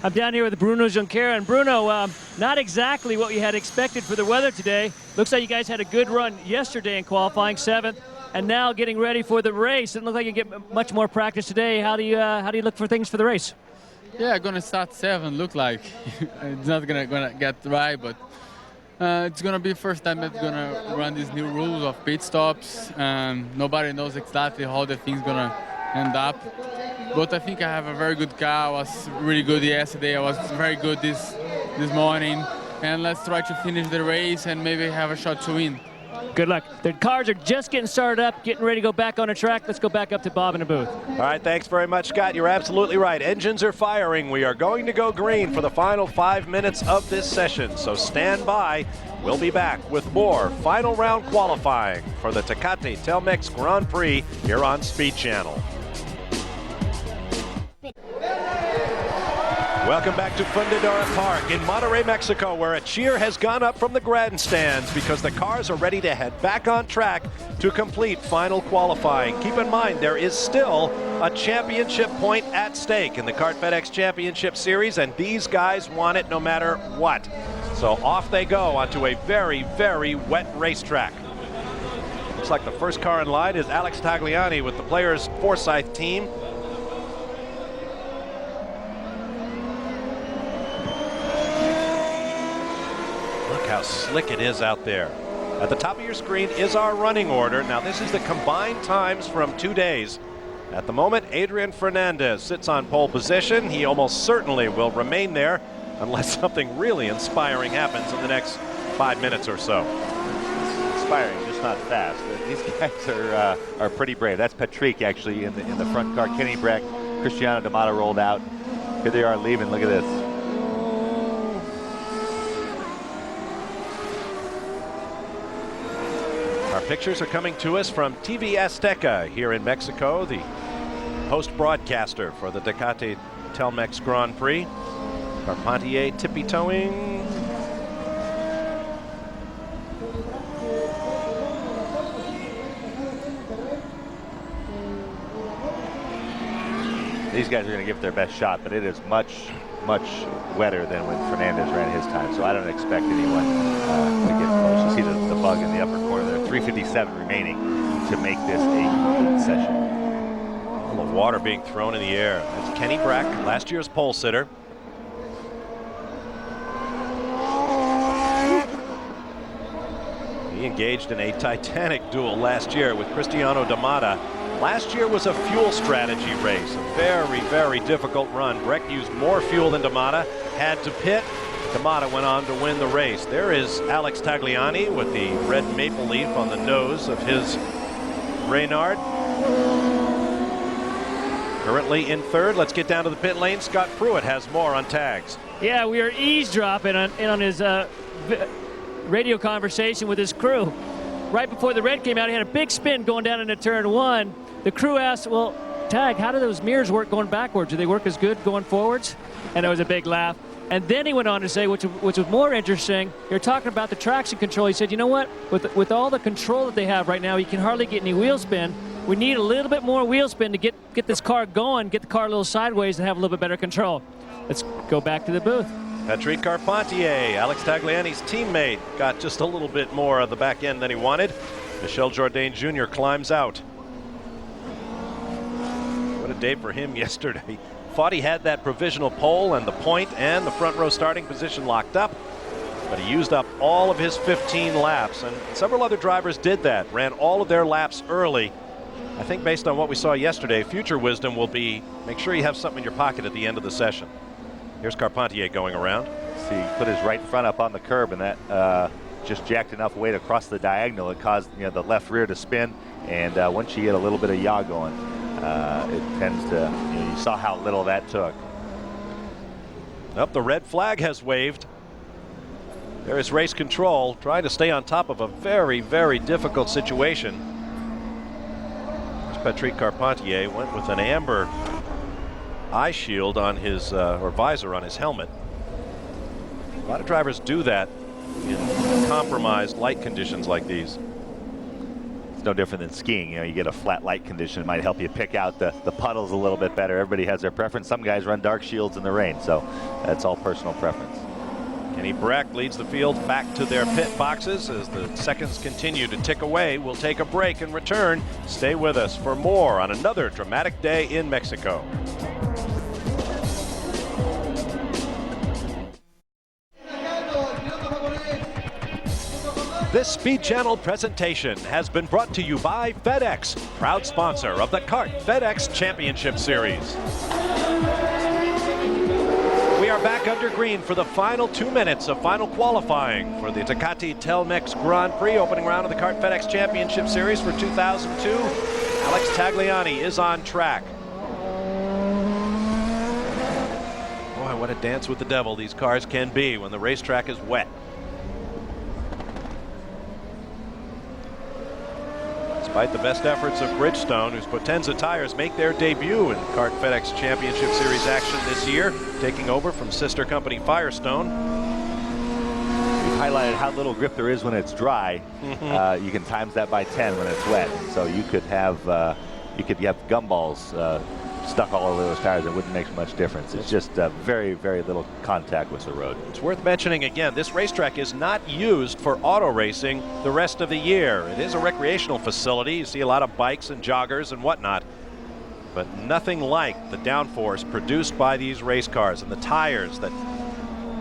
I'm down here with Bruno Junqueira, and Bruno, not exactly what we had expected for the weather today. Looks like you guys had a good run yesterday in qualifying, 7th. And now getting ready for the race. It looks like you get much more practice today. How do you look for things for the race? Yeah, gonna start 7. Look like it's not gonna get right, but it's gonna be the first time that gonna run these new rules of pit stops. Nobody knows exactly how the thing's gonna end up. But I think I have a very good car. I was really good yesterday. I was very good this morning. And let's try to finish the race and maybe have a shot to win. Good luck. The cars are just getting started up, getting ready to go back on the track. Let's go back up to Bob in the booth. All right, thanks very much, Scott. You're absolutely right. Engines are firing. We are going to go green for the final 5 minutes of this session, so stand by. We'll be back with more final round qualifying for the Tecate Telmex Grand Prix here on Speed Channel. Welcome back to Fundidora Park in Monterrey, Mexico, where a cheer has gone up from the grandstands because the cars are ready to head back on track to complete final qualifying. Keep in mind, there is still a championship point at stake in the Kart FedEx Championship Series, and these guys want it no matter what. So off they go onto a very, very wet racetrack. Looks like the first car in line is Alex Tagliani with the Players Forsyth team. How slick it is out there. At the top of your screen is our running order. Now this is the combined times from 2 days. At the moment, Adrian Fernandez sits on pole position. He almost certainly will remain there unless something really inspiring happens in the next 5 minutes or so. Inspiring, just not fast. These guys are pretty brave. That's Patrick actually in the front car. Kenny Breck, Cristiano D'Amato rolled out. Here they are leaving. Look at this. Our pictures are coming to us from TV Azteca here in Mexico, the host broadcaster for the Tecate Telmex Grand Prix. Carpentier tippy-toeing. These guys are going to give it their best shot, but it is much, much wetter than when Fernandez ran his time, so I don't expect anyone to get close. You see the bug in the upper corner there. 3:57 remaining to make this a complete session. All the water being thrown in the air. That's Kenny Breck, last year's pole sitter. engaged in a titanic duel last year with Cristiano D'Amata. Last year was a fuel strategy race, a very, very difficult run. Breck used more fuel than D'Amata, had to pit. D'Amata went on to win the race. There is Alex Tagliani with the red maple leaf on the nose of his Reynard. Currently in third. Let's get down to the pit lane. Scott Pruitt has more on tags. Yeah, we are eavesdropping on his radio conversation with his crew. Right before the red came out, he had a big spin going down into turn one. The crew asked, well, Tag, how do those mirrors work going backwards? Do they work as good going forwards? And there was a big laugh. And then he went on to say, which was more interesting, you're talking about the traction control. He said, you know what, with all the control that they have right now, you can hardly get any wheel spin. We need a little bit more wheel spin to get this car going, get the car a little sideways and have a little bit better control. Let's go back to the booth. Patrick Carpentier, Alex Tagliani's teammate, got just a little bit more of the back end than he wanted. Michel Jourdain Jr. climbs out. What a day for him yesterday. Thought he had that provisional pole and the point and the front row starting position locked up, but he used up all of his 15 laps, and several other drivers did that, ran all of their laps early. I think based on what we saw yesterday, future wisdom will be make sure you have something in your pocket at the end of the session. Here's Carpentier going around. See, he put his right front up on the curb, and that just jacked enough weight across the diagonal. It caused the left rear to spin, and once you get a little bit of yaw going, it tends to, you saw how little that took. Up, the red flag has waved. There is race control, trying to stay on top of a very, very difficult situation. Patrick Carpentier went with an amber eye shield on his, or visor on his helmet. A lot of drivers do that in compromised light conditions like these. It's no different than skiing. You get a flat light condition. It might help you pick out the puddles a little bit better. Everybody has their preference. Some guys run dark shields in the rain, so that's all personal preference. Kenny Breck leads the field back to their pit boxes as the seconds continue to tick away. We'll take a break and return. Stay with us for more on another dramatic day in Mexico. This Speed Channel presentation has been brought to you by FedEx, proud sponsor of the Kart FedEx Championship Series. We are back under green for the final 2 minutes of final qualifying for the Tecate Telmex Grand Prix opening round of the Kart FedEx Championship Series for 2002. Alex Tagliani is on track. Boy, what a dance with the devil these cars can be when the racetrack is wet. Despite the best efforts of Bridgestone, whose Potenza tires make their debut in Kart FedEx Championship Series action this year, taking over from sister company Firestone. We've highlighted how little grip there is when it's dry. You can times that by 10 when it's wet. So you could have gumballs stuck all over those tires. It wouldn't make much difference. It's just very, very little contact with the road. It's worth mentioning again, this racetrack is not used for auto racing the rest of the year. It is a recreational facility. You see a lot of bikes and joggers and whatnot, but nothing like the downforce produced by these race cars and the tires that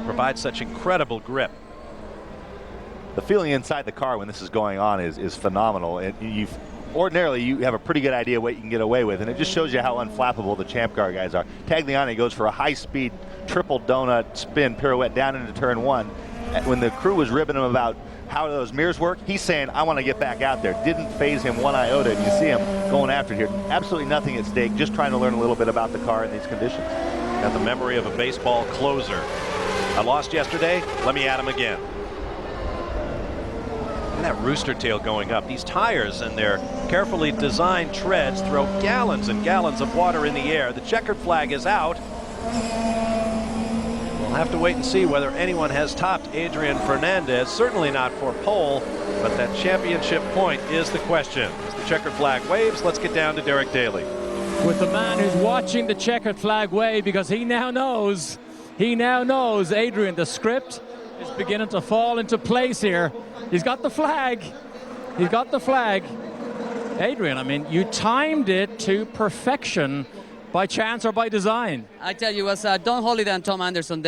provide such incredible grip. The feeling inside the car when this is going on is phenomenal. And ordinarily, you have a pretty good idea what you can get away with, and it just shows you how unflappable the Champ Car guys are. Tagliani goes for a high-speed triple donut spin pirouette down into turn one. When the crew was ribbing him about how those mirrors work, he's saying, I want to get back out there. Didn't phase him one iota, and you see him going after it here. Absolutely nothing at stake, just trying to learn a little bit about the car in these conditions. Got the memory of a baseball closer. I lost yesterday, let me at him again. That rooster tail going up. These tires and their carefully designed treads throw gallons and gallons of water in the air. The checkered flag is out. We'll have to wait and see whether anyone has topped Adrian Fernandez. Certainly not for pole, but that championship point is the question. As the checkered flag waves, let's get down to Derek Daly. With the man who's watching the checkered flag wave, because he now knows, Adrian, the script is beginning to fall into place here. He's got the flag. He's got the flag. Adrian, I mean, you timed it to perfection By chance or by design? I tell you, it was Don Holiday and Tom Anderson.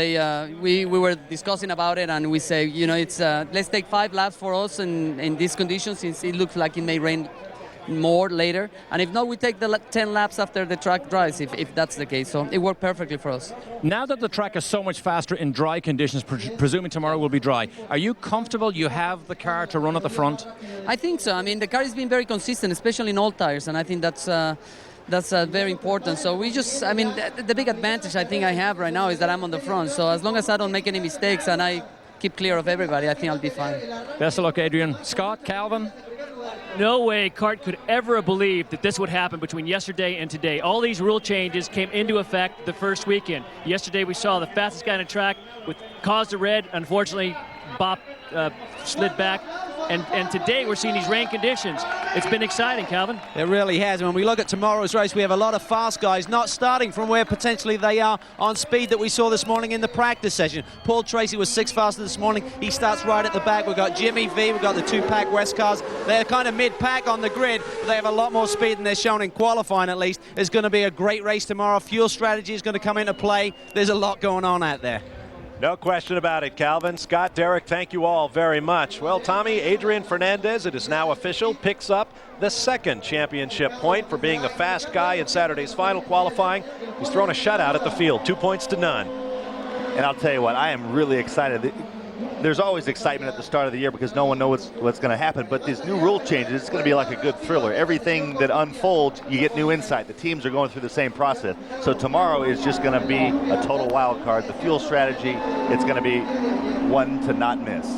We were discussing about it, and we say, it's let's take 5 laps for us in these conditions, since it looks like it may rain more later. And if not, we take the 10 laps after the track dries, if that's the case. So it worked perfectly for us. Now that the track is so much faster in dry conditions, presuming tomorrow will be dry, are you comfortable you have the car to run at the front? I think so. I mean, the car has been very consistent, especially in old tires, and I think that's very important. So the big advantage I think I have right now is that I'm on the front. So as long as I don't make any mistakes and I keep clear of everybody, I think I'll be fine. Best of luck, Adrian. Scott, Calvin? No way CART could ever have believed that this would happen between yesterday and today. All these rule changes came into effect the first weekend. Yesterday we saw the fastest guy on the track caused a red. Unfortunately, Bob slid back. And today we're seeing these rain conditions. It's been exciting, Calvin. It really has. When we look at tomorrow's race, we have a lot of fast guys not starting from where potentially they are on speed that we saw this morning in the practice session. Paul Tracy was 6th faster this morning. He starts right at the back. We've got Jimmy V. We've got the 2 Pac West cars. They're kind of mid-pack on the grid, but they have a lot more speed than they're shown in qualifying, at least. It's going to be a great race tomorrow. Fuel strategy is going to come into play. There's a lot going on out there. No question about it, Calvin. Scott, Derek, thank you all very much. Well, Tommy, Adrian Fernandez, it is now official, picks up the 2nd championship point for being the fast guy in Saturday's final qualifying. He's thrown a shutout at the field, 2 points to none. And I'll tell you what, I am really excited. There's always excitement at the start of the year because no one knows what's going to happen. But these new rule changes, it's going to be like a good thriller. Everything that unfolds, you get new insight. The teams are going through the same process. So tomorrow is just going to be a total wild card. The fuel strategy, it's going to be one to not miss.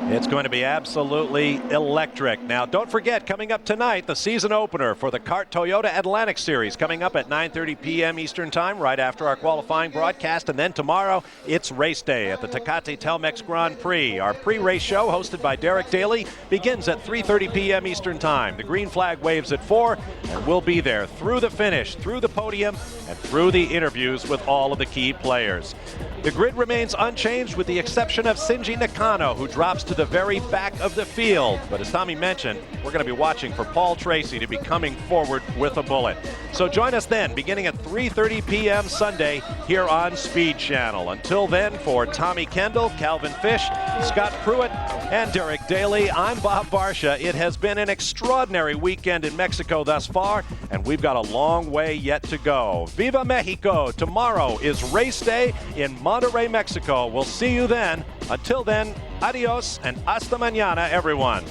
It's going to be absolutely electric. Now, don't forget, coming up tonight, the season opener for the CART Toyota Atlantic Series, coming up at 9:30 p.m. Eastern Time, right after our qualifying broadcast. And then tomorrow, it's race day at the Tecate Telmex Grand Prix. Our pre-race show, hosted by Derek Daly, begins at 3:30 p.m. Eastern Time. The green flag waves at 4, and we'll be there through the finish, through the podium, and through the interviews with all of the key players. The grid remains unchanged with the exception of Shinji Nakano, who drops to the very back of the field. But as Tommy mentioned, we're going to be watching for Paul Tracy to be coming forward with a bullet. So join us then, beginning at 3:30 p.m. Sunday here on Speed Channel. Until then, for Tommy Kendall, Calvin Fish, Scott Pruitt, and Derek Daly, I'm Bob Barsha. It has been an extraordinary weekend in Mexico thus far, and we've got a long way yet to go. Viva Mexico! Tomorrow is race day in Monterrey, Mexico. We'll see you then. Until then, adios and hasta mañana, everyone.